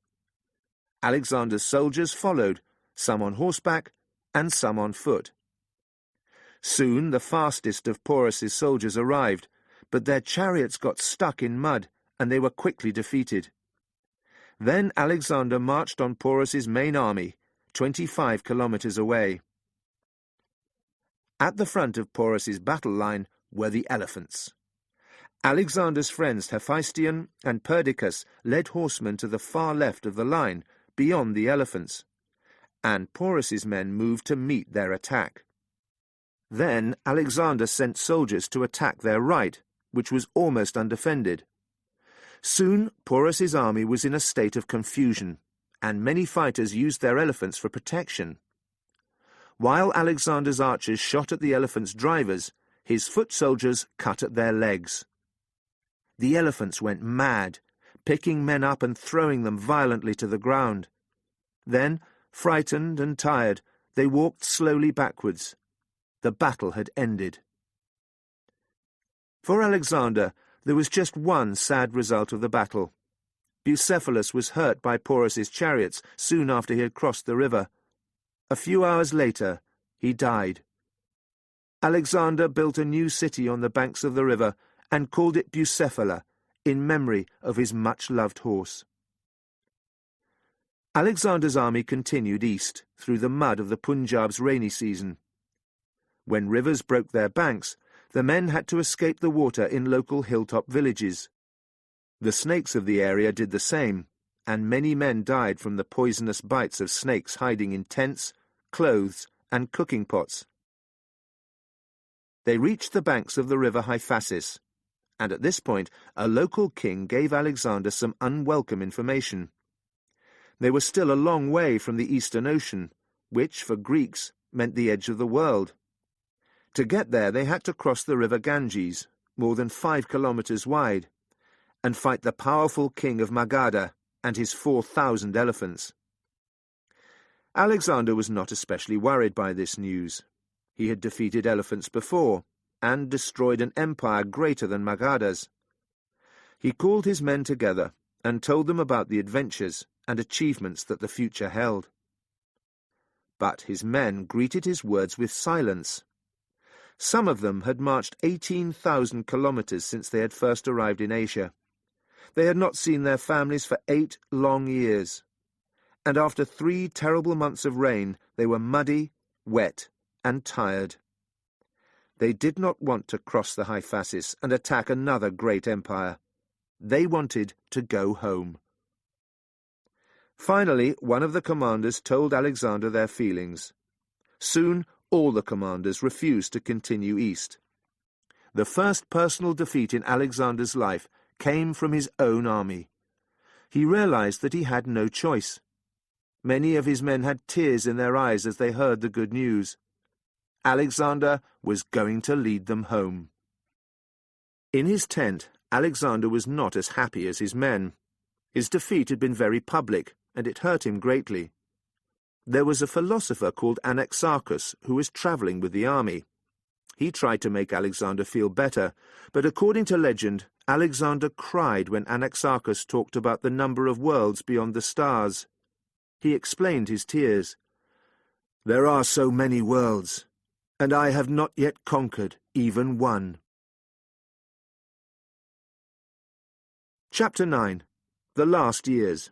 Alexander's soldiers followed, some on horseback and some on foot. Soon the fastest of Porus's soldiers arrived, but their chariots got stuck in mud, and they were quickly defeated. Then Alexander marched on Porus's main army, 25 kilometers away. At the front of Porus's battle line were the elephants. Alexander's friends Hephaestion and Perdiccas led horsemen to the far left of the line, beyond the elephants, and Porus's men moved to meet their attack. Then Alexander sent soldiers to attack their right, which was almost undefended. Soon Porus's army was in a state of confusion, and many fighters used their elephants for protection. While Alexander's archers shot at the elephants' drivers, his foot soldiers cut at their legs. The elephants went mad, picking men up and throwing them violently to the ground. Then, frightened and tired, they walked slowly backwards. The battle had ended. For Alexander, there was just one sad result of the battle. Bucephalus was hurt by Porus's chariots soon after he had crossed the river. A few hours later, he died. Alexander built a new city on the banks of the river and called it Bucephala, in memory of his much-loved horse. Alexander's army continued east, through the mud of the Punjab's rainy season. When rivers broke their banks, the men had to escape the water in local hilltop villages. The snakes of the area did the same, and many men died from the poisonous bites of snakes hiding in tents, clothes, and cooking pots. They reached the banks of the river Hyphasis, and at this point a local king gave Alexander some unwelcome information. They were still a long way from the Eastern Ocean, which, for Greeks, meant the edge of the world. To get there they had to cross the river Ganges, more than 5 kilometers wide, and fight the powerful king of Magadha and his 4,000 elephants. Alexander was not especially worried by this news. He had defeated elephants before, and destroyed an empire greater than Magadha's. He called his men together and told them about the adventures and achievements that the future held. But his men greeted his words with silence. Some of them had marched 18,000 kilometers since they had first arrived in Asia. They had not seen their families for 8 long years, and after 3 terrible months of rain they were muddy, wet, and tired. They did not want to cross the Hyphasis and attack another great empire. They wanted to go home. Finally, one of the commanders told Alexander their feelings. Soon, all the commanders refused to continue east. The first personal defeat in Alexander's life came from his own army. He realized that he had no choice. Many of his men had tears in their eyes as they heard the good news. Alexander was going to lead them home. In his tent, Alexander was not as happy as his men. His defeat had been very public, and it hurt him greatly. There was a philosopher called Anaxarchus who was travelling with the army. He tried to make Alexander feel better, but according to legend, Alexander cried when Anaxarchus talked about the number of worlds beyond the stars. He explained his tears. "There are so many worlds, and I have not yet conquered even one." Chapter 9. The Last Years.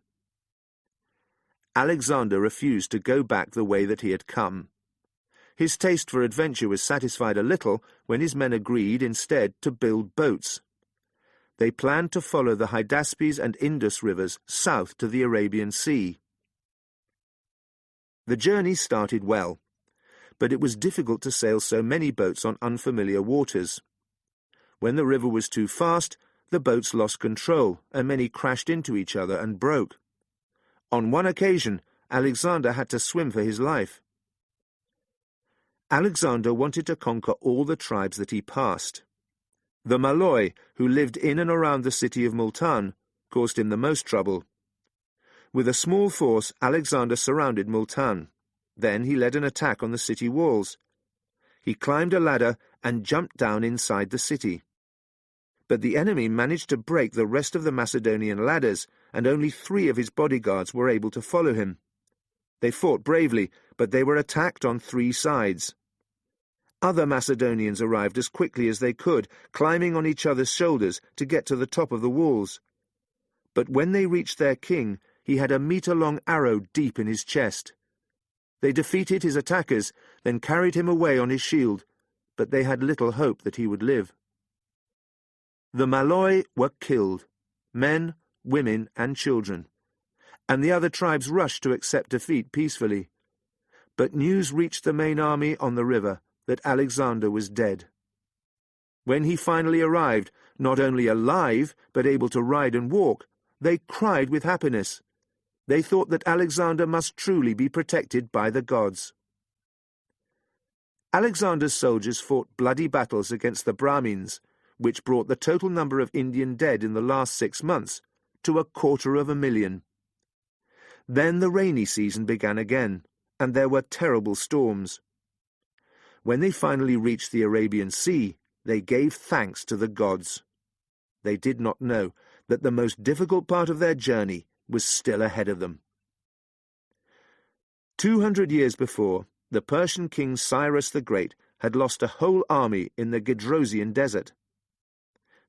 Alexander refused to go back the way that he had come. His taste for adventure was satisfied a little when his men agreed instead to build boats. they planned to follow the Hydaspes and Indus rivers south to the Arabian Sea. The journey started well, but it was difficult to sail so many boats on unfamiliar waters. When the river was too fast, the boats lost control, and many crashed into each other and broke. On one occasion, Alexander had to swim for his life. Alexander wanted to conquer all the tribes that he passed. The Maloi, who lived in and around the city of Multan, caused him the most trouble. With a small force, Alexander surrounded Multan. Then he led an attack on the city walls. He climbed a ladder and jumped down inside the city. But the enemy managed to break the rest of the Macedonian ladders, and only 3 of his bodyguards were able to follow him. They fought bravely, but they were attacked on 3 sides. Other Macedonians arrived as quickly as they could, climbing on each other's shoulders to get to the top of the walls. But when they reached their king, he had a metre-long arrow deep in his chest. They defeated his attackers, then carried him away on his shield, but they had little hope that he would live. The Maloi were killed, men, women, and children, and the other tribes rushed to accept defeat peacefully. But news reached the main army on the river that Alexander was dead. When he finally arrived, not only alive, but able to ride and walk, they cried with happiness. They thought that Alexander must truly be protected by the gods. Alexander's soldiers fought bloody battles against the Brahmins, which brought the total number of Indian dead in the last 6 months to 250,000. Then the rainy season began again, and there were terrible storms. When they finally reached the Arabian Sea, they gave thanks to the gods. They did not know that the most difficult part of their journey was still ahead of them. 200 years before, the Persian king Cyrus the Great had lost a whole army in the Gedrosian desert.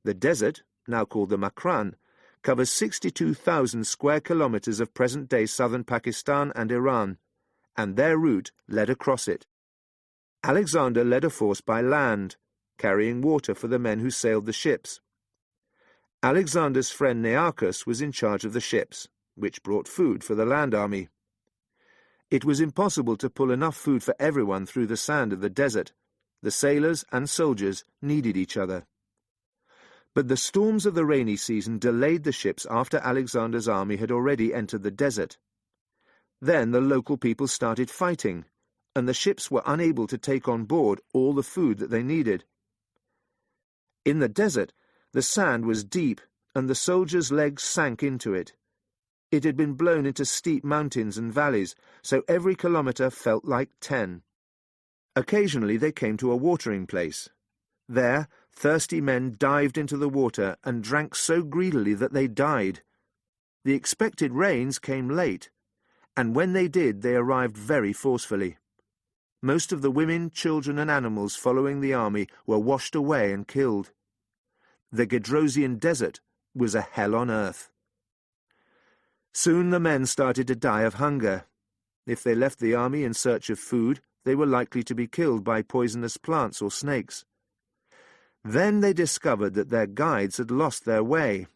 The desert, now called the Makran, covers 62,000 square kilometers of present-day southern Pakistan and Iran, and their route led across it. Alexander led a force by land, carrying water for the men who sailed the ships. Alexander's friend Nearchus was in charge of the ships, which brought food for the land army. It was impossible to pull enough food for everyone through the sand of the desert. The sailors and soldiers needed each other. But the storms of the rainy season delayed the ships after Alexander's army had already entered the desert. Then the local people started fighting, and the ships were unable to take on board all the food that they needed. In the desert, the sand was deep, and the soldiers' legs sank into it. It had been blown into steep mountains and valleys, so every kilometre felt like 10. Occasionally they came to a watering place. There, thirsty men dived into the water and drank so greedily that they died. The expected rains came late, and when they did, they arrived very forcefully. Most of the women, children, and animals following the army were washed away and killed. The Gedrosian desert was a hell on earth. Soon the men started to die of hunger. If they left the army in search of food, they were likely to be killed by poisonous plants or snakes. Then they discovered that their guides had lost their way.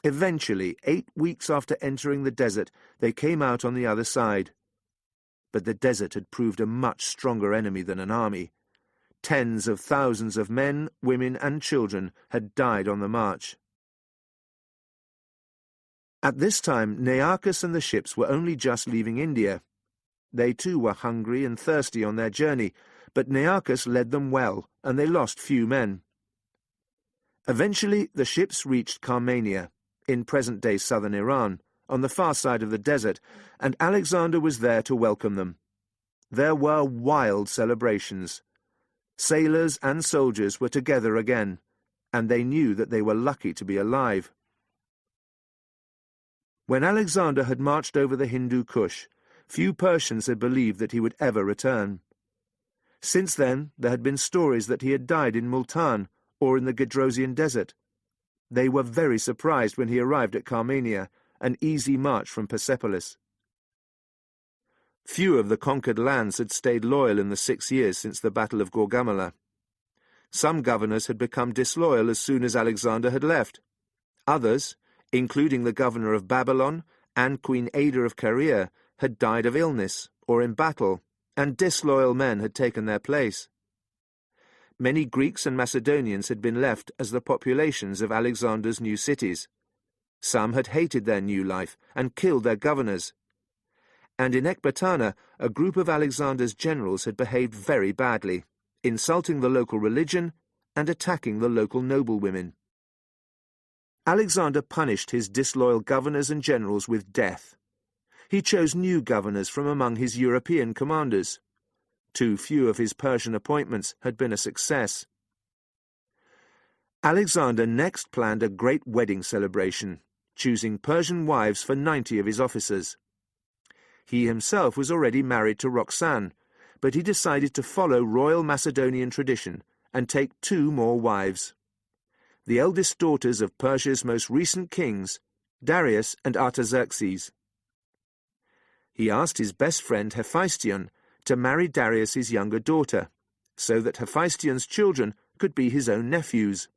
Eventually, 8 weeks after entering the desert, they came out on the other side. But the desert had proved a much stronger enemy than an army. Tens of thousands of men, women, and children had died on the march. At this time, Nearchus and the ships were only just leaving India. They too were hungry and thirsty on their journey, but Nearchus led them well, and they lost few men. Eventually, the ships reached Carmania, in present-day southern Iran, on the far side of the desert, and Alexander was there to welcome them. There were wild celebrations. Sailors and soldiers were together again, and they knew that they were lucky to be alive. When Alexander had marched over the Hindu Kush, few Persians had believed that he would ever return. Since then, there had been stories that he had died in Multan or in the Gedrosian desert. They were very surprised when he arrived at Carmania, an easy march from Bucephalus. Few of the conquered lands had stayed loyal in the 6 years since the Battle of Gaugamela. Some governors had become disloyal as soon as Alexander had left. Others, including the governor of Babylon and Queen Ada of Caria, had died of illness or in battle, and disloyal men had taken their place. Many Greeks and Macedonians had been left as the populations of Alexander's new cities. Some had hated their new life and killed their governors. And in Ecbatana, a group of Alexander's generals had behaved very badly, insulting the local religion and attacking the local noblewomen. Alexander punished his disloyal governors and generals with death. He chose new governors from among his European commanders. Too few of his Persian appointments had been a success. Alexander next planned a great wedding celebration, choosing Persian wives for 90 of his officers. He himself was already married to Roxanne, but he decided to follow royal Macedonian tradition and take 2 more wives. The eldest daughters of Persia's most recent kings, Darius and Artaxerxes. He asked his best friend Hephaestion to marry Darius's younger daughter, so that Hephaestion's children could be his own nephews.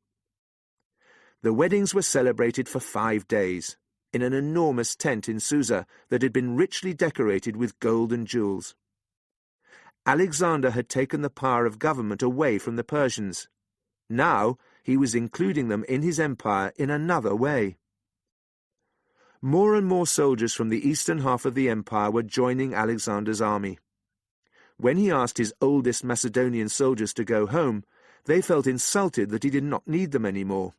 The weddings were celebrated for 5 days, in an enormous tent in Susa that had been richly decorated with gold and jewels. Alexander had taken the power of government away from the Persians. Now he was including them in his empire in another way. More and more soldiers from the eastern half of the empire were joining Alexander's army. When he asked his oldest Macedonian soldiers to go home, they felt insulted that he did not need them anymore.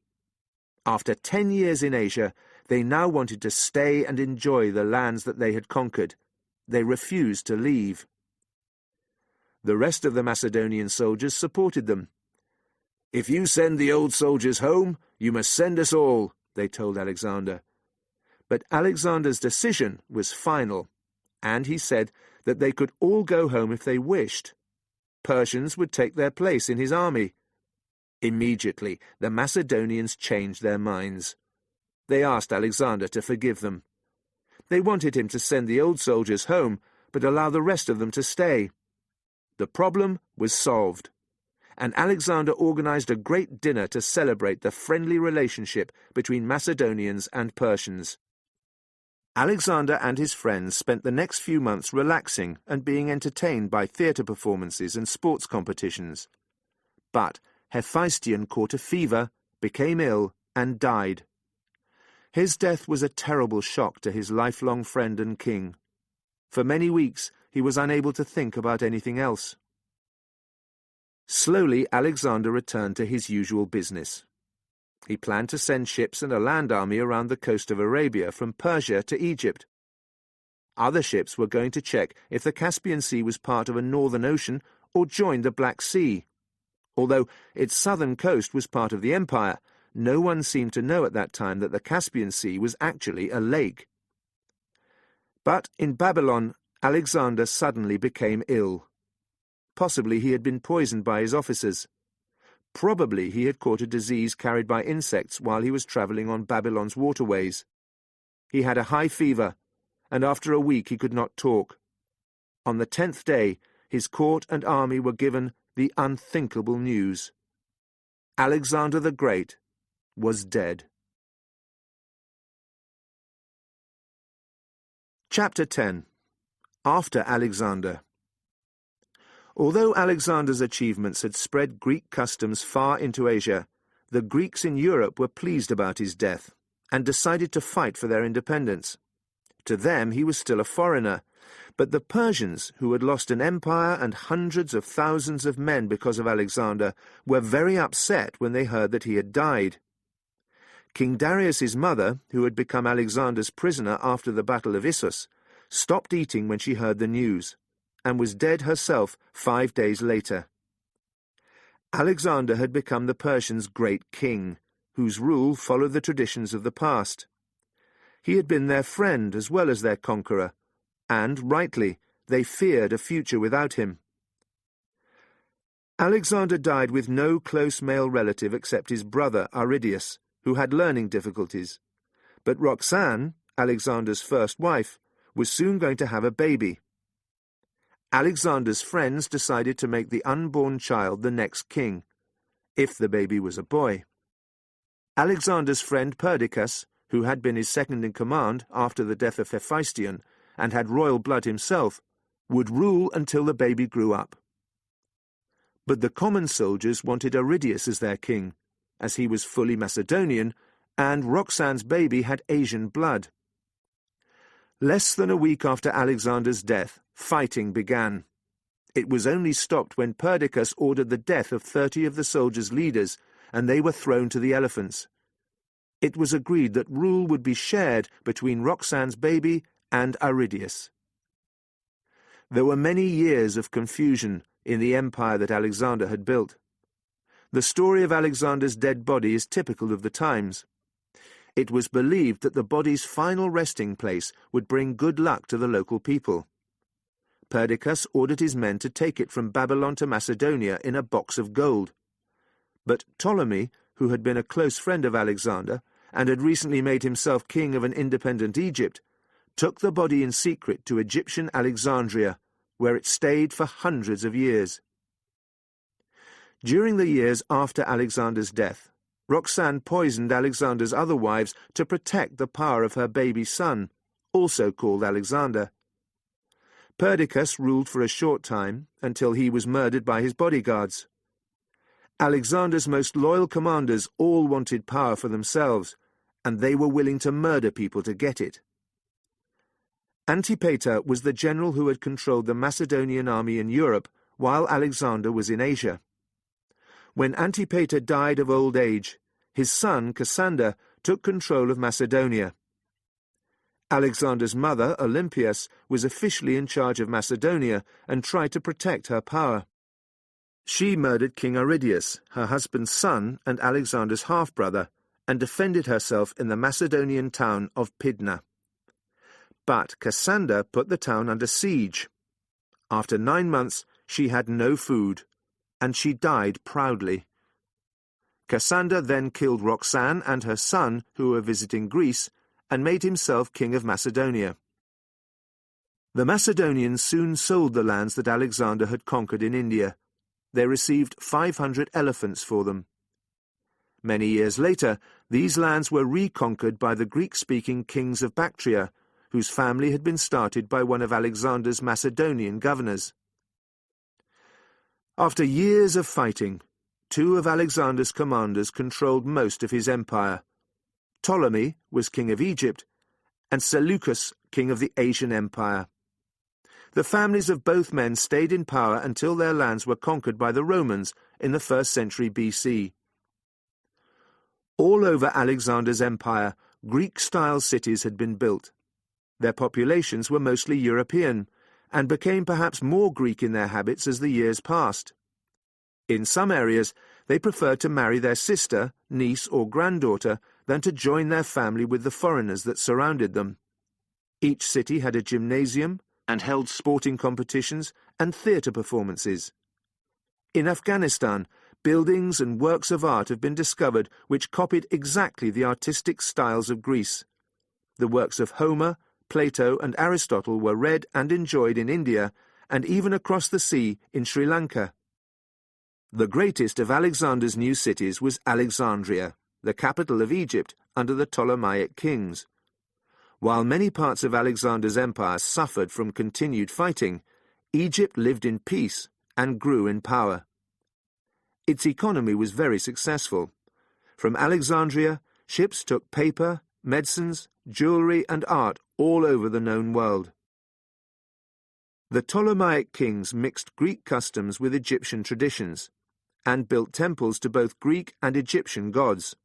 After 10 years in Asia, they now wanted to stay and enjoy the lands that they had conquered. They refused to leave. The rest of the Macedonian soldiers supported them. "If you send the old soldiers home, you must send us all," they told Alexander. But Alexander's decision was final, and he said that they could all go home if they wished. Persians would take their place in his army. Immediately, the Macedonians changed their minds. They asked Alexander to forgive them. They wanted him to send the old soldiers home, but allow the rest of them to stay. The problem was solved, and Alexander organized a great dinner to celebrate the friendly relationship between Macedonians and Persians. Alexander and his friends spent the next few months relaxing and being entertained by theatre performances and sports competitions. But Hephaestion caught a fever, became ill, and died. His death was a terrible shock to his lifelong friend and king. For many weeks he was unable to think about anything else. Slowly Alexander returned to his usual business. He planned to send ships and a land army around the coast of Arabia from Persia to Egypt. Other ships were going to check if the Caspian Sea was part of a northern ocean or joined the Black Sea. Although its southern coast was part of the empire, no one seemed to know at that time that the Caspian Sea was actually a lake. But in Babylon, Alexander suddenly became ill. Possibly he had been poisoned by his officers. Probably he had caught a disease carried by insects while he was travelling on Babylon's waterways. He had a high fever, and after a week he could not talk. On the 10th day, his court and army were given the unthinkable news. Alexander the Great was dead. Chapter 10. After Alexander. Although Alexander's achievements had spread Greek customs far into Asia, the Greeks in Europe were pleased about his death and decided to fight for their independence. To them he was still a foreigner, but the Persians, who had lost an empire and hundreds of thousands of men because of Alexander, were very upset when they heard that he had died. King Darius's mother, who had become Alexander's prisoner after the Battle of Issus, stopped eating when she heard the news, and was dead herself 5 days later. Alexander had become the Persians' great king, whose rule followed the traditions of the past. He had been their friend as well as their conqueror, and, rightly, they feared a future without him. Alexander died with no close male relative except his brother Aridius, who had learning difficulties, but Roxanne, Alexander's first wife, was soon going to have a baby. Alexander's friends decided to make the unborn child the next king, if the baby was a boy. Alexander's friend Perdiccas, who had been his second-in-command after the death of Hephaestion and had royal blood himself, would rule until the baby grew up. But the common soldiers wanted Aridius as their king, as he was fully Macedonian, and Roxanne's baby had Asian blood. Less than a week after Alexander's death, fighting began. It was only stopped when Perdiccas ordered the death of 30 of the soldiers' leaders, and they were thrown to the elephants. It was agreed that rule would be shared between Roxanne's baby and Aridius. There were many years of confusion in the empire that Alexander had built. The story of Alexander's dead body is typical of the times. It was believed that the body's final resting place would bring good luck to the local people. Perdiccas ordered his men to take it from Babylon to Macedonia in a box of gold. But Ptolemy, who had been a close friend of Alexander and had recently made himself king of an independent Egypt, took the body in secret to Egyptian Alexandria, where it stayed for hundreds of years. During the years after Alexander's death, Roxanne poisoned Alexander's other wives to protect the power of her baby son, also called Alexander. Perdiccas ruled for a short time, until he was murdered by his bodyguards. Alexander's most loyal commanders all wanted power for themselves, and they were willing to murder people to get it. Antipater was the general who had controlled the Macedonian army in Europe while Alexander was in Asia. When Antipater died of old age, his son Cassander took control of Macedonia. Alexander's mother, Olympias, was officially in charge of Macedonia and tried to protect her power. She murdered King Aridius, her husband's son and Alexander's half-brother, and defended herself in the Macedonian town of Pydna. But Cassander put the town under siege. After 9 months, she had no food, and she died proudly. Cassander then killed Roxanne and her son, who were visiting Greece, and made himself king of Macedonia. The Macedonians soon sold the lands that Alexander had conquered in India. They received 500 elephants for them. Many years later, these lands were reconquered by the Greek-speaking kings of Bactria, whose family had been started by one of Alexander's Macedonian governors. After years of fighting, 2 of Alexander's commanders controlled most of his empire. Ptolemy was king of Egypt, and Seleucus king of the Asian Empire. The families of both men stayed in power until their lands were conquered by the Romans in the 1st century BC. All over Alexander's empire, Greek-style cities had been built. Their populations were mostly European, and became perhaps more Greek in their habits as the years passed. In some areas, they preferred to marry their sister, niece, or granddaughter than to join their family with the foreigners that surrounded them. Each city had a gymnasium and held sporting competitions and theatre performances. In Afghanistan, buildings and works of art have been discovered which copied exactly the artistic styles of Greece. The works of Homer, Plato, and Aristotle were read and enjoyed in India and even across the sea in Sri Lanka. The greatest of Alexander's new cities was Alexandria, the capital of Egypt under the Ptolemaic kings. While many parts of Alexander's empire suffered from continued fighting, Egypt lived in peace and grew in power. Its economy was very successful. From Alexandria, ships took paper, medicines, jewellery, and art all over the known world. The Ptolemaic kings mixed Greek customs with Egyptian traditions, and built temples to both Greek and Egyptian gods.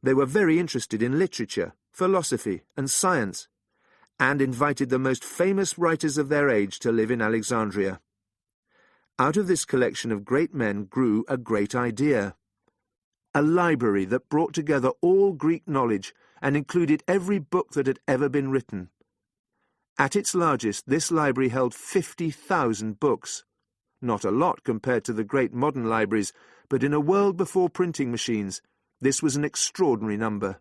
They were very interested in literature, philosophy, and science, and invited the most famous writers of their age to live in Alexandria. Out of this collection of great men grew a great idea. A library that brought together all Greek knowledge and included every book that had ever been written. At its largest, this library held 50,000 books. Not a lot compared to the great modern libraries, but in a world before printing machines, this was an extraordinary number.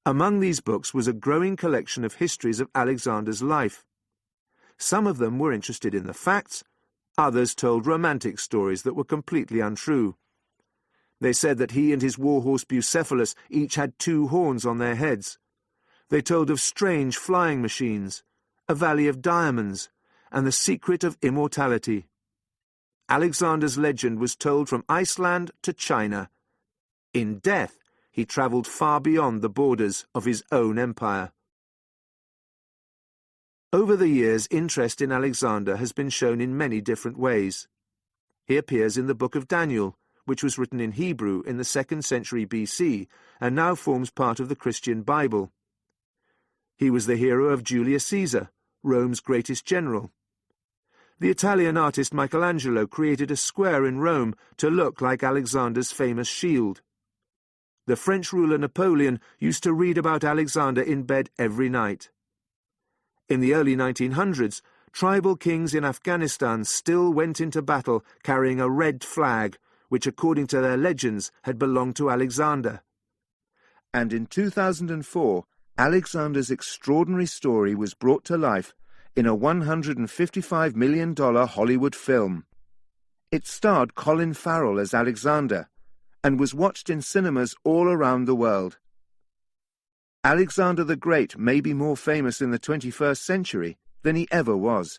Among these books was a growing collection of histories of Alexander's life. Some of them were interested in the facts, others told romantic stories that were completely untrue. They said that he and his warhorse Bucephalus each had 2 horns on their heads. They told of strange flying machines, a valley of diamonds, and the secret of immortality. Alexander's legend was told from Iceland to China. In death, he travelled far beyond the borders of his own empire. Over the years, interest in Alexander has been shown in many different ways. He appears in the book of Daniel, which was written in Hebrew in the 2nd century BC and now forms part of the Christian Bible. He was the hero of Julius Caesar, Rome's greatest general. The Italian artist Michelangelo created a square in Rome to look like Alexander's famous shield. The French ruler Napoleon used to read about Alexander in bed every night. In the early 1900s, tribal kings in Afghanistan still went into battle carrying a red flag, which according to their legends had belonged to Alexander. And in 2004, Alexander's extraordinary story was brought to life in a $155 million Hollywood film. It starred Colin Farrell as Alexander and was watched in cinemas all around the world. Alexander the Great may be more famous in the 21st century than he ever was.